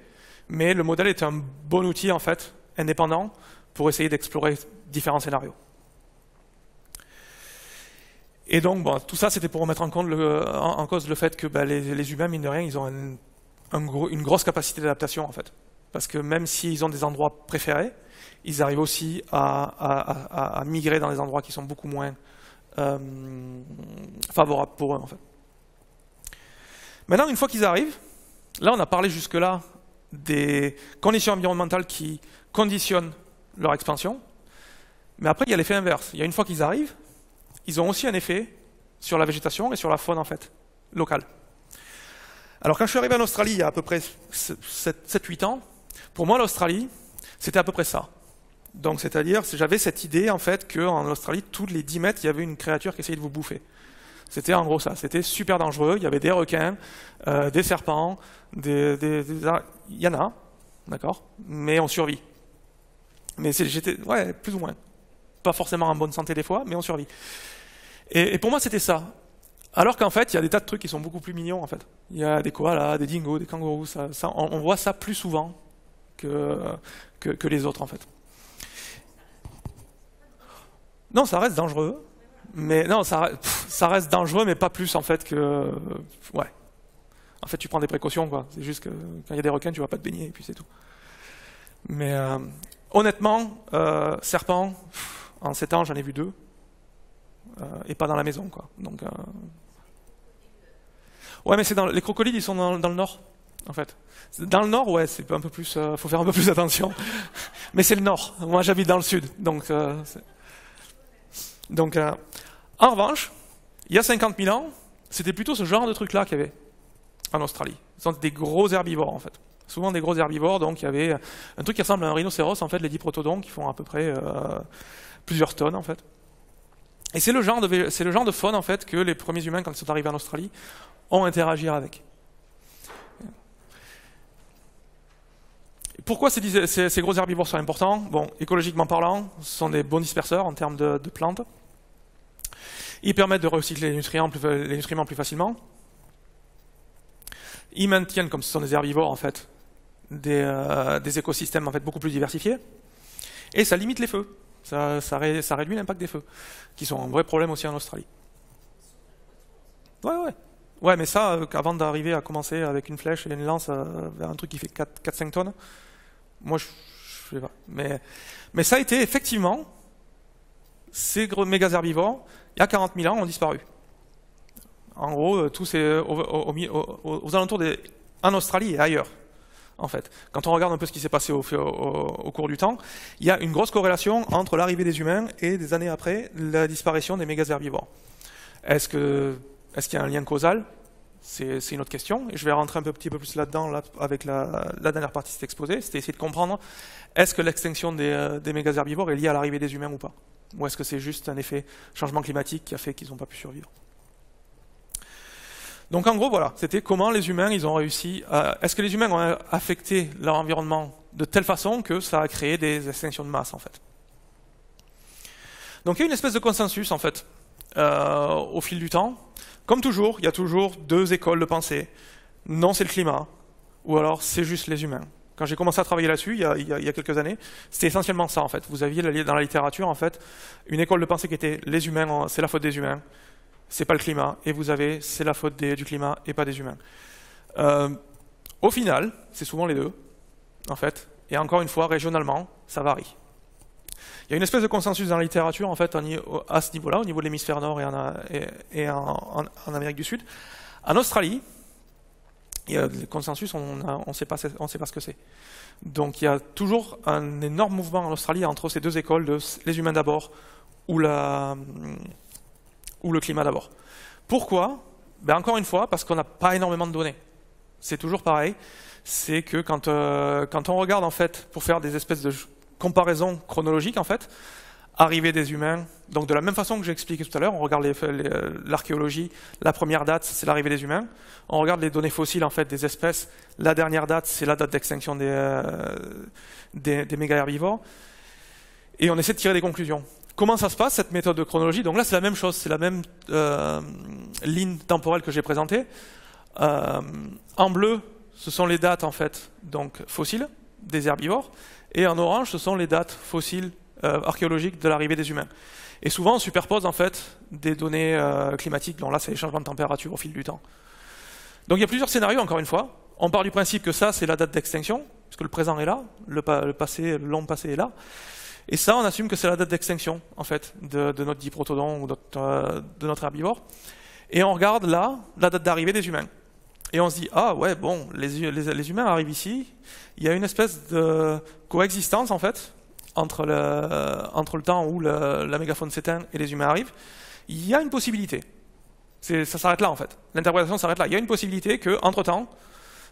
Speaker 1: Mais le modèle est un bon outil en fait, indépendant, pour essayer d'explorer différents scénarios. Et donc, tout ça, c'était pour remettre en cause le fait que les humains, mine de rien, ils ont une grosse capacité d'adaptation en fait, parce que même s'ils ont des endroits préférés, ils arrivent aussi à migrer dans des endroits qui sont beaucoup moins favorables pour eux en fait. Maintenant, une fois qu'ils arrivent, là on a parlé jusque-là des conditions environnementales qui conditionnent leur expansion, mais après il y a l'effet inverse. Il y a une fois qu'ils arrivent, ils ont aussi un effet sur la végétation et sur la faune en fait, locale. Alors quand je suis arrivé en Australie il y a à peu près 7-8 ans, pour moi l'Australie, c'était à peu près ça. Donc c'est-à-dire, j'avais cette idée en fait qu'en Australie, tous les 10 mètres, il y avait une créature qui essayait de vous bouffer. C'était en gros ça, c'était super dangereux, il y avait des requins, des serpents, il y en a, d'accord, mais on survit. Mais j'étais, ouais, plus ou moins. Pas forcément en bonne santé des fois, mais on survit. Et pour moi, c'était ça. Alors qu'en fait, il y a des tas de trucs qui sont beaucoup plus mignons en fait. Il y a des koalas, des dingos, des kangourous, on voit ça plus souvent que les autres en fait. Non, ça reste dangereux, mais non, ça reste dangereux, mais pas plus en fait que, ouais. En fait, tu prends des précautions quoi. C'est juste que quand il y a des requins, tu vas pas te baigner et puis c'est tout. Mais honnêtement, serpents, en 7 ans, j'en ai vu 2, et pas dans la maison quoi. Donc, ouais, mais c'est les crocodiles, ils sont dans le nord, en fait. Dans le nord, ouais, c'est un peu plus, faut faire un peu plus attention. Mais c'est le nord. Moi, j'habite dans le sud, donc. Donc, en revanche, il y a 50 000 ans, c'était plutôt ce genre de truc-là qu'il y avait en Australie. Ce sont des gros herbivores, en fait. Souvent des gros herbivores, donc il y avait un truc qui ressemble à un rhinocéros, en fait, les diprotodons, qui font à peu près plusieurs tonnes, en fait. Et c'est le genre de faune, en fait, que les premiers humains, quand ils sont arrivés en Australie, ont interagi avec. Pourquoi ces gros herbivores sont importants? Bon, écologiquement parlant, ce sont des bons disperseurs en termes de plantes. Ils permettent de recycler les nutriments plus facilement. Ils maintiennent, comme ce sont des herbivores en fait, des écosystèmes en fait beaucoup plus diversifiés. Et ça limite les feux. Ça réduit l'impact des feux, qui sont un vrai problème aussi en Australie. Ouais. Ouais, mais ça, avant d'arriver à commencer avec une flèche et une lance vers un truc qui fait 4-5 tonnes, moi je sais pas. Mais ça a été effectivement, ces méga herbivores, il y a 40 000 ans, ont disparu. En gros, tous ces, aux alentours en Australie et ailleurs, en fait. Quand on regarde un peu ce qui s'est passé au cours du temps, il y a une grosse corrélation entre l'arrivée des humains et des années après, la disparition des méga herbivores. Est-ce qu'il y a un lien causal? C'est une autre question. Et je vais rentrer un petit peu plus là-dedans avec la dernière partie de cet exposé. C'était essayer de comprendre, est-ce que l'extinction des méga herbivores est liée à l'arrivée des humains ou pas? Ou est-ce que c'est juste un effet changement climatique qui a fait qu'ils n'ont pas pu survivre? Donc en gros, voilà, c'était comment les humains, ils ont réussi à... Est-ce que les humains ont affecté leur environnement de telle façon que ça a créé des extinctions de masse, en fait? Donc il y a une espèce de consensus, en fait, au fil du temps. Comme toujours, il y a toujours deux écoles de pensée. Non, c'est le climat, ou alors c'est juste les humains. Quand j'ai commencé à travailler là-dessus, il y a quelques années, c'était essentiellement ça, en fait. Vous aviez dans la littérature, en fait, une école de pensée qui était les humains, c'est la faute des humains. C'est pas le climat, et vous avez, c'est la faute du climat et pas des humains. Au final, c'est souvent les deux, en fait, et encore une fois, régionalement, ça varie. Il y a une espèce de consensus dans la littérature, en fait, à ce niveau-là, au niveau de l'hémisphère nord et en Amérique du Sud. En Australie, il y a le consensus, on sait pas ce que c'est. Donc il y a toujours un énorme mouvement en Australie entre ces deux écoles, de les humains d'abord, ou le climat d'abord. Pourquoi? Ben encore une fois, parce qu'on n'a pas énormément de données. C'est toujours pareil. C'est que quand on regarde, en fait, pour faire des espèces de comparaisons chronologiques, en fait, arrivée des humains, donc de la même façon que j'ai expliqué tout à l'heure, on regarde l'archéologie, la première date, c'est l'arrivée des humains. On regarde les données fossiles, en fait, des espèces. La dernière date, c'est la date d'extinction des méga herbivores. Et on essaie de tirer des conclusions. Comment ça se passe, cette méthode de chronologie? Donc là, c'est la même chose, c'est la même ligne temporelle que j'ai présentée. En bleu, ce sont les dates, en fait, donc fossiles des herbivores, et en orange, ce sont les dates fossiles archéologiques de l'arrivée des humains. Et souvent, on superpose, en fait, des données climatiques. Donc là, c'est les changements de température au fil du temps. Donc il y a plusieurs scénarios, encore une fois. On part du principe que ça, c'est la date d'extinction, puisque le présent est là, le long passé est là. Et ça, on assume que c'est la date d'extinction, en fait, de notre diprotodon ou de notre herbivore. Et on regarde là, la date d'arrivée des humains. Et on se dit, ah ouais, bon, les humains arrivent ici, il y a une espèce de coexistence, en fait, entre le temps où la mégafaune s'éteint et les humains arrivent. Il y a une possibilité. Ça s'arrête là, en fait. L'interprétation s'arrête là. Il y a une possibilité qu'entre-temps,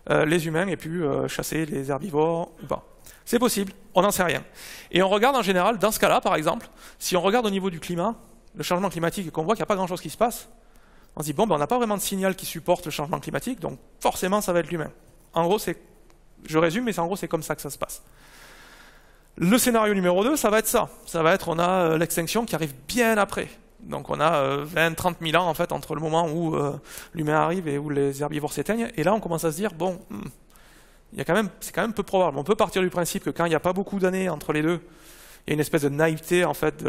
Speaker 1: les humains aient pu chasser les herbivores ou pas. C'est possible, on n'en sait rien. Et on regarde en général, dans ce cas-là, par exemple, si on regarde au niveau du climat, le changement climatique, et qu'on voit qu'il n'y a pas grand-chose qui se passe, on se dit, bon, ben, on n'a pas vraiment de signal qui supporte le changement climatique, donc forcément, ça va être l'humain. En gros, je résume, mais en gros, c'est comme ça que ça se passe. Le scénario numéro 2, ça va être ça. Ça va être, on a l'extinction qui arrive bien après. Donc on a 20-30 000 ans, en fait, entre le moment où l'humain arrive et où les herbivores s'éteignent. Et là, on commence à se dire, bon, c'est quand même peu probable. On peut partir du principe que quand il n'y a pas beaucoup d'années entre les deux, il y a une espèce de naïveté, en fait,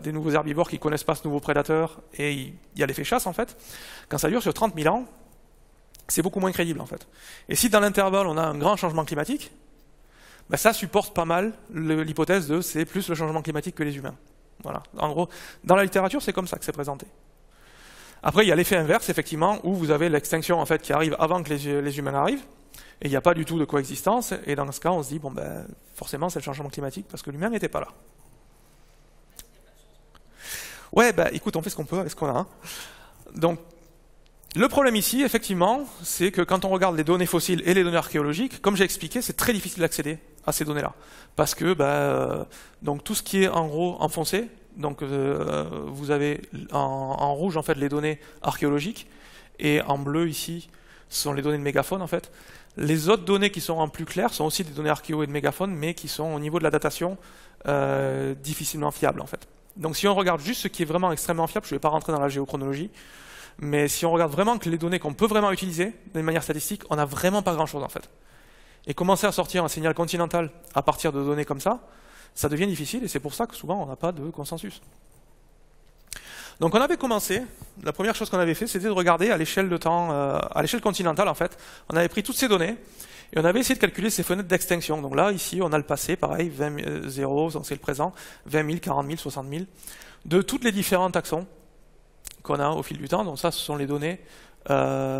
Speaker 1: des nouveaux herbivores qui ne connaissent pas ce nouveau prédateur, et il y a l'effet chasse, en fait. Quand ça dure sur 30 000 ans, c'est beaucoup moins crédible, en fait. Et si dans l'intervalle, on a un grand changement climatique, ben ça supporte pas mal l'hypothèse de c'est plus le changement climatique que les humains. Voilà. En gros, dans la littérature, c'est comme ça que c'est présenté. Après, il y a l'effet inverse, effectivement, où vous avez l'extinction, en fait, qui arrive avant que les humains arrivent, et il n'y a pas du tout de coexistence, et dans ce cas, on se dit, bon, ben, forcément, c'est le changement climatique, parce que l'humain n'était pas là. Ouais, ben, écoute, on fait ce qu'on peut avec ce qu'on a. Hein. Donc, le problème ici, effectivement, c'est que quand on regarde les données fossiles et les données archéologiques, comme j'ai expliqué, c'est très difficile d'accéder à ces données-là. Parce que donc tout ce qui est en gros en foncé, donc vous avez en rouge en fait les données archéologiques, et en bleu ici, ce sont les données de mégafaune en fait. Les autres données qui sont en plus clair sont aussi des données archéo et de mégafaune, mais qui sont au niveau de la datation difficilement fiables en fait. Donc si on regarde juste ce qui est vraiment extrêmement fiable, je ne vais pas rentrer dans la géochronologie, mais si on regarde vraiment que les données qu'on peut vraiment utiliser d'une manière statistique, on n'a vraiment pas grand-chose en fait. Et commencer à sortir un signal continental à partir de données comme ça, ça devient difficile et c'est pour ça que souvent on n'a pas de consensus. Donc on avait commencé, la première chose qu'on avait fait, c'était de regarder à l'échelle de temps, à l'échelle continentale en fait, on avait pris toutes ces données et on avait essayé de calculer ces fenêtres d'extinction. Donc là, ici, on a le passé, pareil, 20 0, donc c'est le présent, 20 000, 40 000, 60 000, de toutes les différents taxons qu'on a au fil du temps. Donc ça, ce sont les données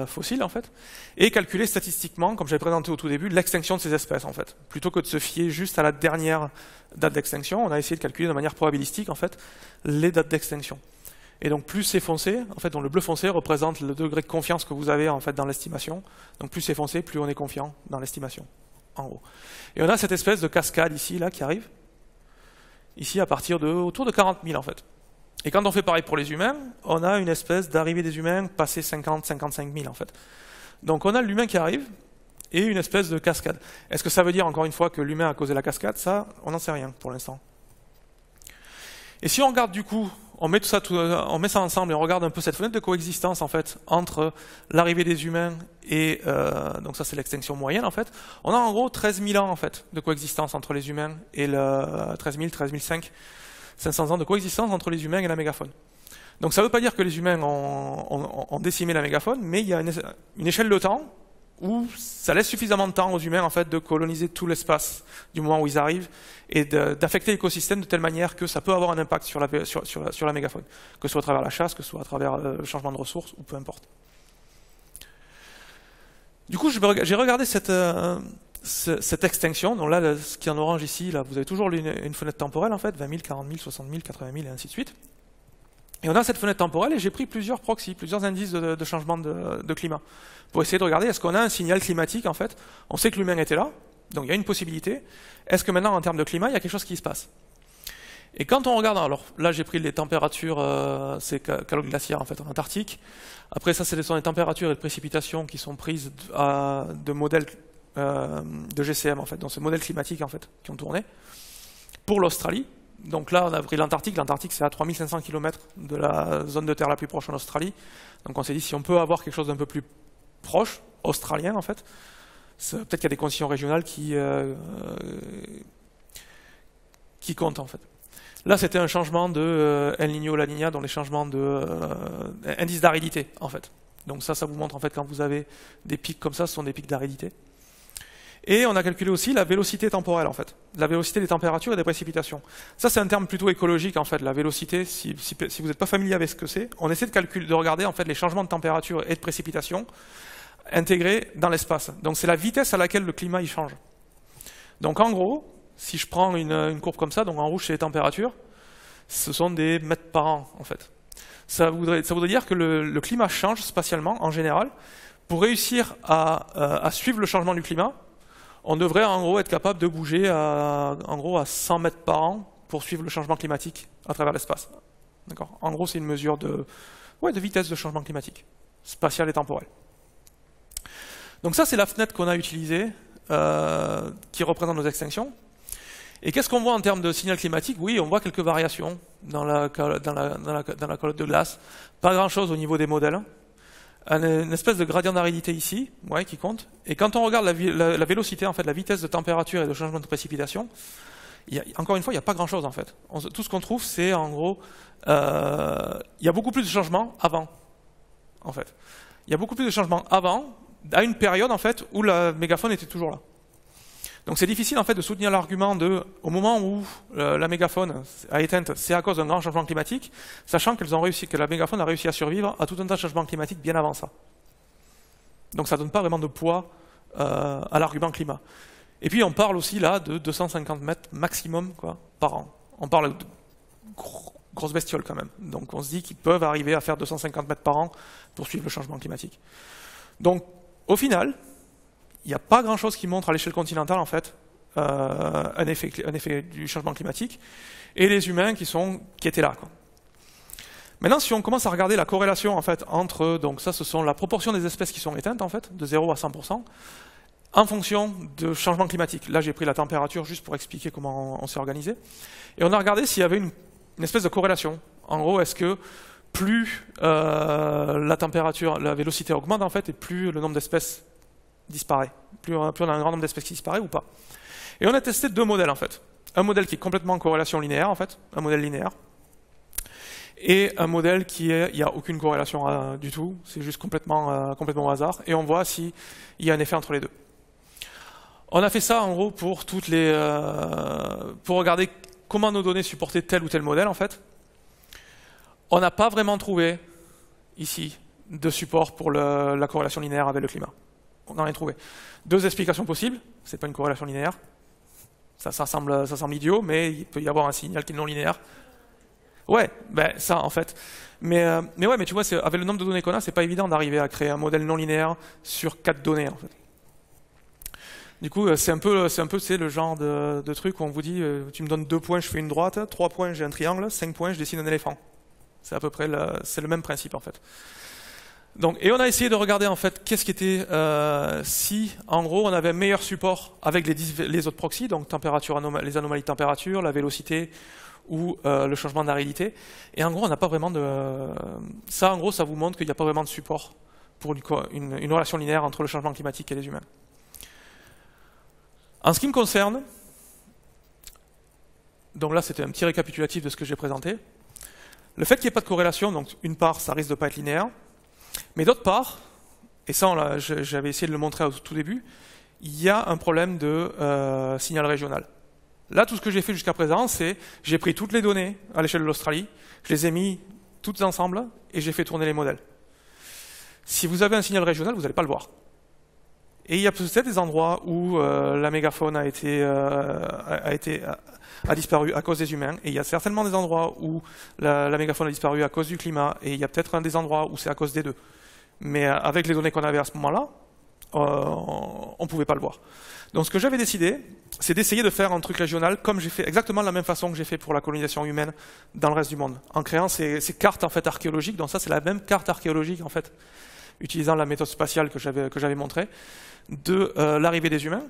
Speaker 1: fossiles en fait, et calculer statistiquement, comme j'avais présenté au tout début, l'extinction de ces espèces en fait. Plutôt que de se fier juste à la dernière date d'extinction, on a essayé de calculer de manière probabilistique en fait les dates d'extinction. Et donc plus c'est foncé, en fait, donc le bleu foncé représente le degré de confiance que vous avez en fait dans l'estimation. Donc plus c'est foncé, plus on est confiant dans l'estimation, en gros. Et on a cette espèce de cascade ici, là, qui arrive, ici à partir de autour de 40 000 en fait. Et quand on fait pareil pour les humains, on a une espèce d'arrivée des humains passé 50, 55 000 en fait. Donc on a l'humain qui arrive et une espèce de cascade. Est-ce que ça veut dire encore une fois que l'humain a causé la cascade? Ça, on n'en sait rien pour l'instant. Et si on regarde du coup, on met ça ensemble et on regarde un peu cette fenêtre de coexistence en fait entre l'arrivée des humains et donc ça c'est l'extinction moyenne en fait. On a en gros 13 000 ans en fait de coexistence entre les humains et le 13 000, 13 500 ans de coexistence entre les humains et la mégafaune. Donc ça ne veut pas dire que les humains ont décimé la mégafaune, mais il y a une échelle de temps où ça laisse suffisamment de temps aux humains en fait de coloniser tout l'espace du moment où ils arrivent et d'affecter l'écosystème de telle manière que ça peut avoir un impact sur la mégafaune, que ce soit à travers la chasse, que ce soit à travers le changement de ressources ou peu importe. Du coup, j'ai regardé cette extinction. Donc là, ce qui est en orange ici, là, vous avez toujours une fenêtre temporelle en fait, 20 000, 40 000, 60 000, 80 000 et ainsi de suite. Et on a cette fenêtre temporelle et j'ai pris plusieurs proxys, plusieurs indices de changement de climat pour essayer de regarder est-ce qu'on a un signal climatique en fait. On sait que l'humain était là, donc il y a une possibilité. Est-ce que maintenant en termes de climat, il y a quelque chose qui se passe? Et quand on regarde, alors là j'ai pris les températures, c'est calotte glaciaire en fait en Antarctique. Après ça, ce sont les températures et les précipitations qui sont prises de modèles de GCM en fait, donc ces modèles climatiques en fait qui ont tourné pour l'Australie. Donc là, on a pris l'Antarctique. L'Antarctique, c'est à 3500 km de la zone de terre la plus proche en Australie. Donc on s'est dit, si on peut avoir quelque chose d'un peu plus proche, australien en fait, peut-être qu'il y a des conditions régionales qui comptent en fait. Là, c'était un changement de El Niño, La Niña, dans les changements d'indice d'aridité en fait. Donc ça vous montre en fait quand vous avez des pics comme ça, ce sont des pics d'aridité. Et on a calculé aussi la vélocité temporelle en fait, la vélocité des températures et des précipitations. Ça c'est un terme plutôt écologique en fait, la vélocité, si vous n'êtes pas familier avec ce que c'est, on essaie de regarder en fait les changements de température et de précipitation intégrés dans l'espace. Donc c'est la vitesse à laquelle le climat il change. Donc en gros, si je prends une courbe comme ça, donc en rouge c'est les températures, ce sont des mètres par an en fait. Ça voudrait dire que le climat change spatialement en général. Pour réussir à suivre le changement du climat, on devrait en gros être capable de bouger à 100 mètres par an pour suivre le changement climatique à travers l'espace. D'accord ? En gros, c'est une mesure de vitesse de changement climatique, spatial et temporel. Donc ça, c'est la fenêtre qu'on a utilisée, qui représente nos extinctions. Et qu'est-ce qu'on voit en termes de signal climatique? Oui, on voit quelques variations dans la calotte de glace. Pas grand-chose au niveau des modèles. Une espèce de gradient d'aridité ici, qui compte. Et quand on regarde la vélocité, en fait, la vitesse de température et de changement de précipitation, encore une fois, il n'y a pas grand-chose en fait. Tout ce qu'on trouve, c'est en gros, il y a beaucoup plus de changements avant, en fait. Il y a beaucoup plus de changements avant, à une période en fait où la mégafaune était toujours là. Donc c'est difficile en fait de soutenir l'argument au moment où la mégafaune a éteinte, c'est à cause d'un grand changement climatique, sachant que la mégafaune a réussi à survivre à tout un tas de changements climatiques bien avant ça. Donc ça ne donne pas vraiment de poids à l'argument climat. Et puis on parle aussi là de 250 mètres maximum par an. On parle de grosses bestioles quand même. Donc on se dit qu'ils peuvent arriver à faire 250 mètres par an pour suivre le changement climatique. Donc au final, il n'y a pas grand-chose qui montre à l'échelle continentale en fait un effet du changement climatique et les humains qui étaient là. Maintenant, si on commence à regarder la corrélation en fait entre, donc ça, ce sont la proportion des espèces qui sont éteintes en fait, de 0 à 100%, en fonction de changement climatique. Là, j'ai pris la température juste pour expliquer comment on s'est organisé, et on a regardé s'il y avait une espèce de corrélation. En gros, est-ce que plus la température, la vélocité augmente en fait, et plus le nombre d'espèces disparaît, plus on a un grand nombre d'espèces qui disparaît ou pas. Et on a testé deux modèles en fait. un modèle qui est complètement en corrélation linéaire, en fait, un modèle linéaire, et un modèle qui est, il n'y a aucune corrélation du tout, c'est juste complètement au hasard, et on voit s'il y a un effet entre les deux. On a fait ça en gros pour pour regarder comment nos données supportaient tel ou tel modèle en fait. On n'a pas vraiment trouvé ici de support pour la corrélation linéaire avec le climat. On n'en a rien trouvé. Deux explications possibles, c'est pas une corrélation linéaire. Ça semble idiot, mais il peut y avoir un signal qui est non linéaire. Ouais, ben ça en fait. Mais ouais, mais tu vois, avec le nombre de données qu'on a, c'est pas évident d'arriver à créer un modèle non linéaire sur 4 données en fait. Du coup, c'est un peu le genre de truc où on vous dit, tu me donnes 2 points, je fais une droite, 3 points, j'ai un triangle, 5 points, je dessine un éléphant. C'est à peu près c'est le même principe en fait. Donc, et on a essayé de regarder en fait qu'est-ce qui était si en gros on avait un meilleur support avec les autres proxys, donc température, les anomalies de température, la vélocité ou le changement d'aridité. Et en gros on n'a pas vraiment de ça. En gros ça vous montre qu'il n'y a pas vraiment de support pour une relation linéaire entre le changement climatique et les humains. En ce qui me concerne, donc là c'était un petit récapitulatif de ce que j'ai présenté. Le fait qu'il n'y ait pas de corrélation, donc une part ça risque de ne pas être linéaire. Mais d'autre part, et ça j'avais essayé de le montrer au tout début, il y a un problème de signal régional. Là, tout ce que j'ai fait jusqu'à présent, c'est j'ai pris toutes les données à l'échelle de l'Australie, je les ai mis toutes ensemble et j'ai fait tourner les modèles. Si vous avez un signal régional, vous n'allez pas le voir. Et il y a peut-être des endroits où la mégafaune a disparu à cause des humains, et il y a certainement des endroits où la mégafaune a disparu à cause du climat, et il y a peut-être des endroits où c'est à cause des deux. Mais avec les données qu'on avait à ce moment-là, on ne pouvait pas le voir. Donc ce que j'avais décidé, c'est d'essayer de faire un truc régional, comme j'ai fait exactement de la même façon que j'ai fait pour la colonisation humaine dans le reste du monde, en créant ces cartes en fait archéologiques. Donc ça, c'est la même carte archéologique en fait, utilisant la méthode spatiale que j'avais montrée, de l'arrivée des humains.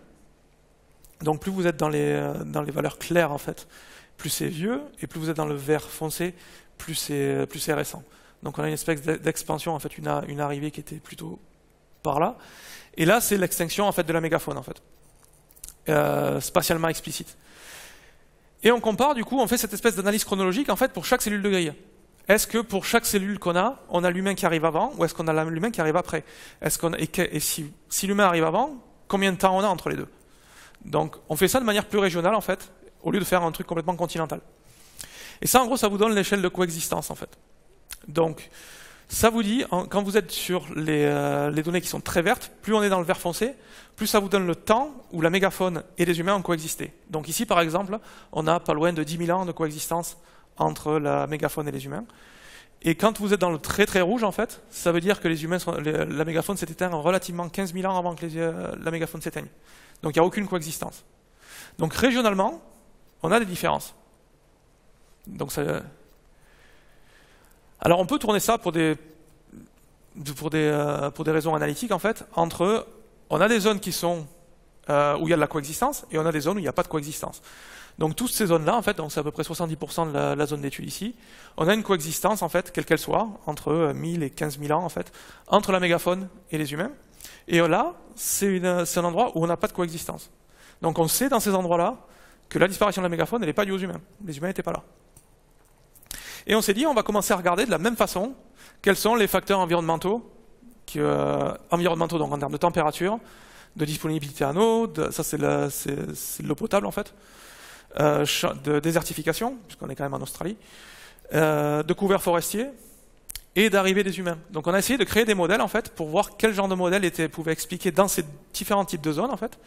Speaker 1: Donc plus vous êtes dans les valeurs claires en fait, plus c'est vieux, et plus vous êtes dans le vert foncé, plus c'est récent. Donc on a une espèce d'expansion en fait, une arrivée qui était plutôt par là. Et là c'est l'extinction en fait de la mégafaune en fait, spatialement explicite. Et on compare du coup, on fait cette espèce d'analyse chronologique en fait pour chaque cellule de grille. Est-ce que pour chaque cellule qu'on a, on a l'humain qui arrive avant, ou est-ce qu'on a l'humain qui arrive après? Et si l'humain arrive avant, combien de temps on a entre les deux? Donc on fait ça de manière plus régionale en fait, au lieu de faire un truc complètement continental. Et ça en gros ça vous donne l'échelle de coexistence en fait. Donc ça vous dit, quand vous êtes sur les données qui sont très vertes, plus on est dans le vert foncé, plus ça vous donne le temps où la mégafaune et les humains ont coexisté. Donc ici par exemple, on a pas loin de 10 000 ans de coexistence entre la mégafaune et les humains. Et quand vous êtes dans le très très rouge en fait, ça veut dire que la mégafaune s'est éteinte en relativement 15 000 ans avant que la mégafaune s'éteigne. Donc il n'y a aucune coexistence. Donc régionalement, on a des différences. Donc alors on peut tourner ça pour des raisons analytiques en fait, on a des zones qui sont où il y a de la coexistence et on a des zones où il n'y a pas de coexistence. Donc toutes ces zones-là, en fait, donc c'est à peu près 70% de la zone d'étude ici, on a une coexistence, en fait, quelle qu'elle soit, entre 1000 et 15 000 ans, en fait, entre la mégafaune et les humains. Et là, c'est un endroit où on n'a pas de coexistence. Donc on sait dans ces endroits-là que la disparition de la mégafaune, elle n'est pas due aux humains. Les humains n'étaient pas là. Et on s'est dit, on va commencer à regarder de la même façon quels sont les facteurs environnementaux, donc en termes de température, de disponibilité en eau, ça c'est de l'eau potable en fait, de désertification, puisqu'on est quand même en Australie, de couverts forestiers et d'arrivée des humains. Donc on a essayé de créer des modèles en fait pour voir quel genre de modèle pouvait expliquer dans ces différents types de zones en fait,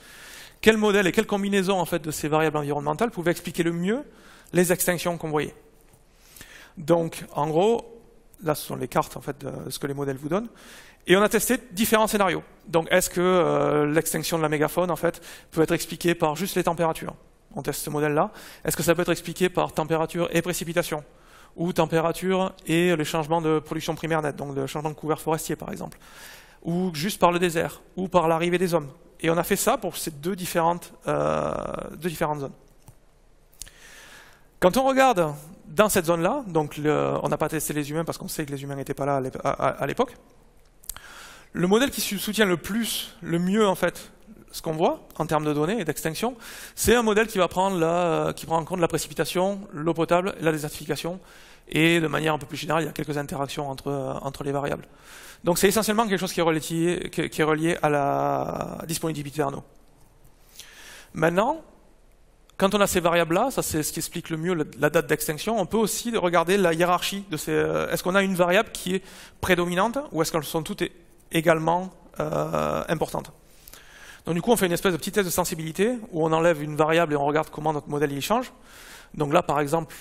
Speaker 1: quel modèle et quelle combinaison en fait de ces variables environnementales pouvaient expliquer le mieux les extinctions qu'on voyait. Donc en gros, là ce sont les cartes en fait de ce que les modèles vous donnent. Et on a testé différents scénarios. Donc est-ce que l'extinction de la mégafaune en fait peut être expliquée par juste les températures? On teste ce modèle-là. Est-ce que ça peut être expliqué par température et précipitation? Ou température et le changement de production primaire nette, donc le changement de couvert forestier par exemple? Ou juste par le désert? Ou par l'arrivée des hommes? Et on a fait ça pour ces deux différentes zones. Quand on regarde dans cette zone-là, donc on n'a pas testé les humains parce qu'on sait que les humains n'étaient pas là à l'époque, le modèle qui soutient le mieux en fait ce qu'on voit en termes de données et d'extinction, c'est un modèle qui va prendre qui prend en compte la précipitation, l'eau potable, la désertification, et de manière un peu plus générale, il y a quelques interactions entre les variables. Donc c'est essentiellement quelque chose qui est relié à la disponibilité en eau. Maintenant, quand on a ces variables-là, ça c'est ce qui explique le mieux la date d'extinction, on peut aussi regarder la hiérarchie de ces... Est-ce qu'on a une variable qui est prédominante ou est-ce qu'elles sont toutes également importantes? Donc du coup, on fait une espèce de petit test de sensibilité où on enlève une variable et on regarde comment notre modèle y change. Donc là, par exemple,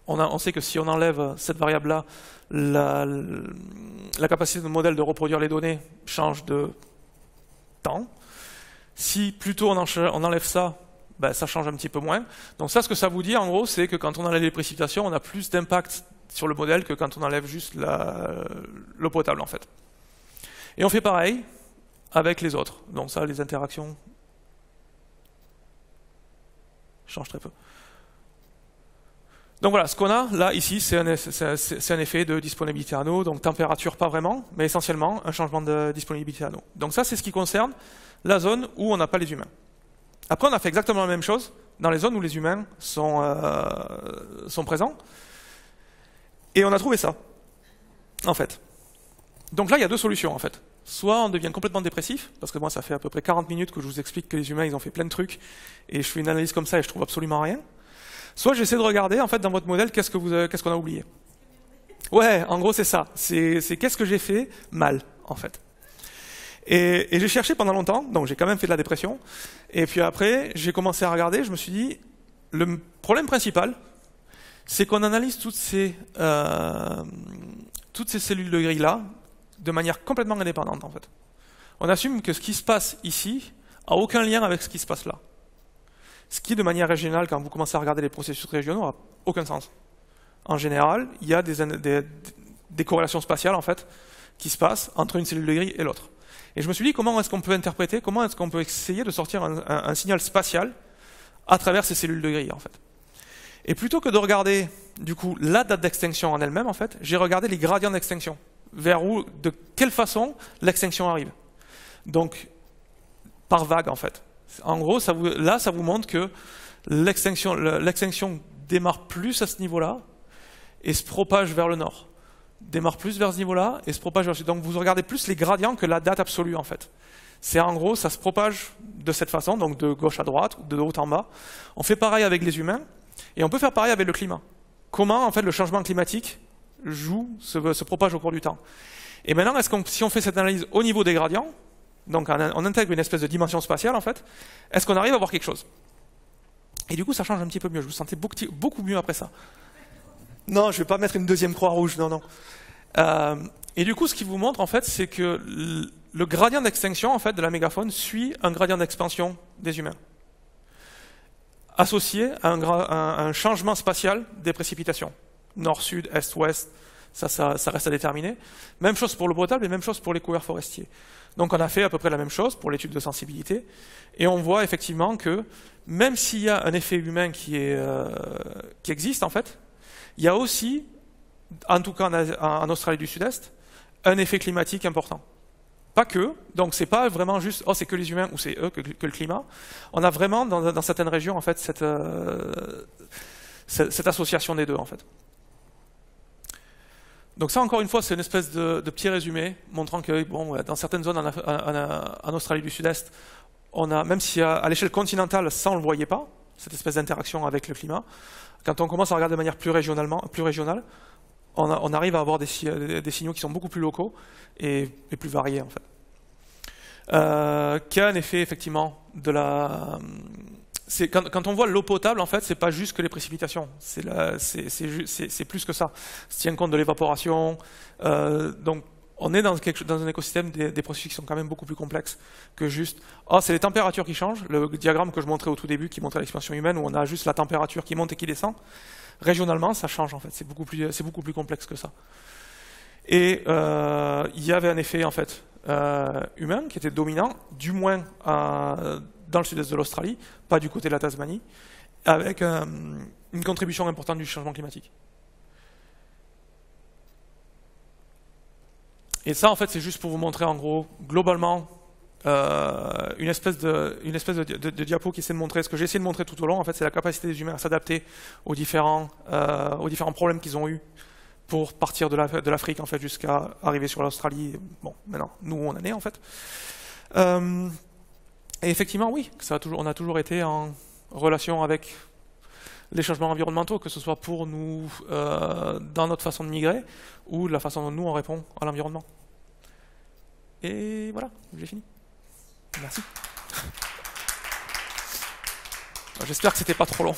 Speaker 1: on sait que si on enlève cette variable-là, la capacité de modèle de reproduire les données change de temps. Si plutôt on enlève ça, ben, ça change un petit peu moins. Donc ça, ce que ça vous dit, en gros, c'est que quand on enlève les précipitations, on a plus d'impact sur le modèle que quand on enlève juste l'eau potable, en fait. Et on fait pareil avec les autres. Donc ça, les interactions changent très peu. Donc voilà, ce qu'on a là, ici, c'est un effet de disponibilité en eau, donc température pas vraiment, mais essentiellement un changement de disponibilité en eau. Donc ça, c'est ce qui concerne la zone où on n'a pas les humains. Après, on a fait exactement la même chose dans les zones où les humains sont présents, et on a trouvé ça, en fait. Donc là, il y a deux solutions, en fait. Soit on devient complètement dépressif, parce que moi, ça fait à peu près 40 minutes que je vous explique que les humains, ils ont fait plein de trucs, et je fais une analyse comme ça et je trouve absolument rien. Soit j'essaie de regarder, en fait, dans votre modèle, qu'est-ce qu'on a oublié. Ouais, en gros, c'est ça. C'est qu'est-ce que j'ai fait mal, en fait. Et j'ai cherché pendant longtemps, donc j'ai quand même fait de la dépression. Et puis après, j'ai commencé à regarder, je me suis dit, le problème principal, c'est qu'on analyse toutes ces cellules de grille-là de manière complètement indépendante, en fait. On assume que ce qui se passe ici a aucun lien avec ce qui se passe là. Ce qui, de manière régionale, quand vous commencez à regarder les processus régionaux, n'a aucun sens. En général, il y a des corrélations spatiales, en fait, qui se passent entre une cellule de grille et l'autre. Et je me suis dit, comment est-ce qu'on peut interpréter, comment est-ce qu'on peut essayer de sortir un signal spatial à travers ces cellules de grille, en fait. Et plutôt que de regarder, du coup, la date d'extinction en elle-même, en fait, j'ai regardé les gradients d'extinction, vers où, de quelle façon l'extinction arrive. Donc, par vague, en fait. En gros, ça vous montre que l'extinction démarre plus à ce niveau-là et se propage vers le nord. Démarre plus vers ce niveau-là et se propage vers le sud. Donc vous regardez plus les gradients que la date absolue, en fait. C'est en gros, ça se propage de cette façon, donc de gauche à droite, de haut en bas. On fait pareil avec les humains et on peut faire pareil avec le climat. Comment, en fait, le changement climatique se propage au cours du temps. Et maintenant, si on fait cette analyse au niveau des gradients, donc on intègre une espèce de dimension spatiale, en fait, est-ce qu'on arrive à voir quelque chose? Et du coup, ça change un petit peu mieux. Je me sentais beaucoup mieux après ça. Non, je ne vais pas mettre une deuxième croix rouge, non. Et du coup, ce qui vous montre, en fait, c'est que le gradient d'extinction, en fait, de la mégafaune suit un gradient d'expansion des humains, associé à un changement spatial des précipitations. Nord, sud, est, ouest, ça reste à déterminer. Même chose pour l'eau potable et même chose pour les couverts forestiers. Donc on a fait à peu près la même chose pour l'étude de sensibilité, et on voit effectivement que même s'il y a un effet humain qui existe, en fait, il y a aussi, en tout cas en Australie du Sud-Est, un effet climatique important. Pas que, donc c'est pas vraiment juste c'est que les humains ou c'est eux que le climat. On a vraiment dans certaines régions, en fait, cette association des deux, en fait. Donc ça, encore une fois, c'est une espèce de petit résumé montrant que dans certaines zones en Australie du Sud-Est, on a, même si à l'échelle continentale, ça on ne le voyait pas, cette espèce d'interaction avec le climat, quand on commence à regarder de manière plus régionale, on arrive à avoir des signaux qui sont beaucoup plus locaux et plus variés, en fait. Qui a un effet, effectivement, quand on voit l'eau potable, en fait, c'est pas juste que les précipitations, c'est plus que ça. Ça tient compte de l'évaporation. Donc, on est dans un écosystème des processus qui sont quand même beaucoup plus complexes que juste c'est les températures qui changent. Le diagramme que je montrais au tout début, qui montrait l'expansion humaine, où on a juste la température qui monte et qui descend. Régionalement, ça change, en fait. C'est beaucoup plus complexe que ça. Et il y avait un effet, en fait, humain qui était dominant, du moins dans le sud-est de l'Australie, pas du côté de la Tasmanie, avec une contribution importante du changement climatique. Et ça, en fait, c'est juste pour vous montrer, en gros, globalement, une espèce de diapo qui essaie de montrer ce que j'ai essayé de montrer tout au long. En fait, c'est la capacité des humains à s'adapter aux différents problèmes qu'ils ont eus pour partir de l'Afrique en fait jusqu'à arriver sur l'Australie. Bon, maintenant, nous où on en est en fait. Et effectivement, oui, on a toujours été en relation avec les changements environnementaux, que ce soit pour nous dans notre façon de migrer ou la façon dont nous on répond à l'environnement. Et voilà, j'ai fini. Merci. J'espère que c'était pas trop long.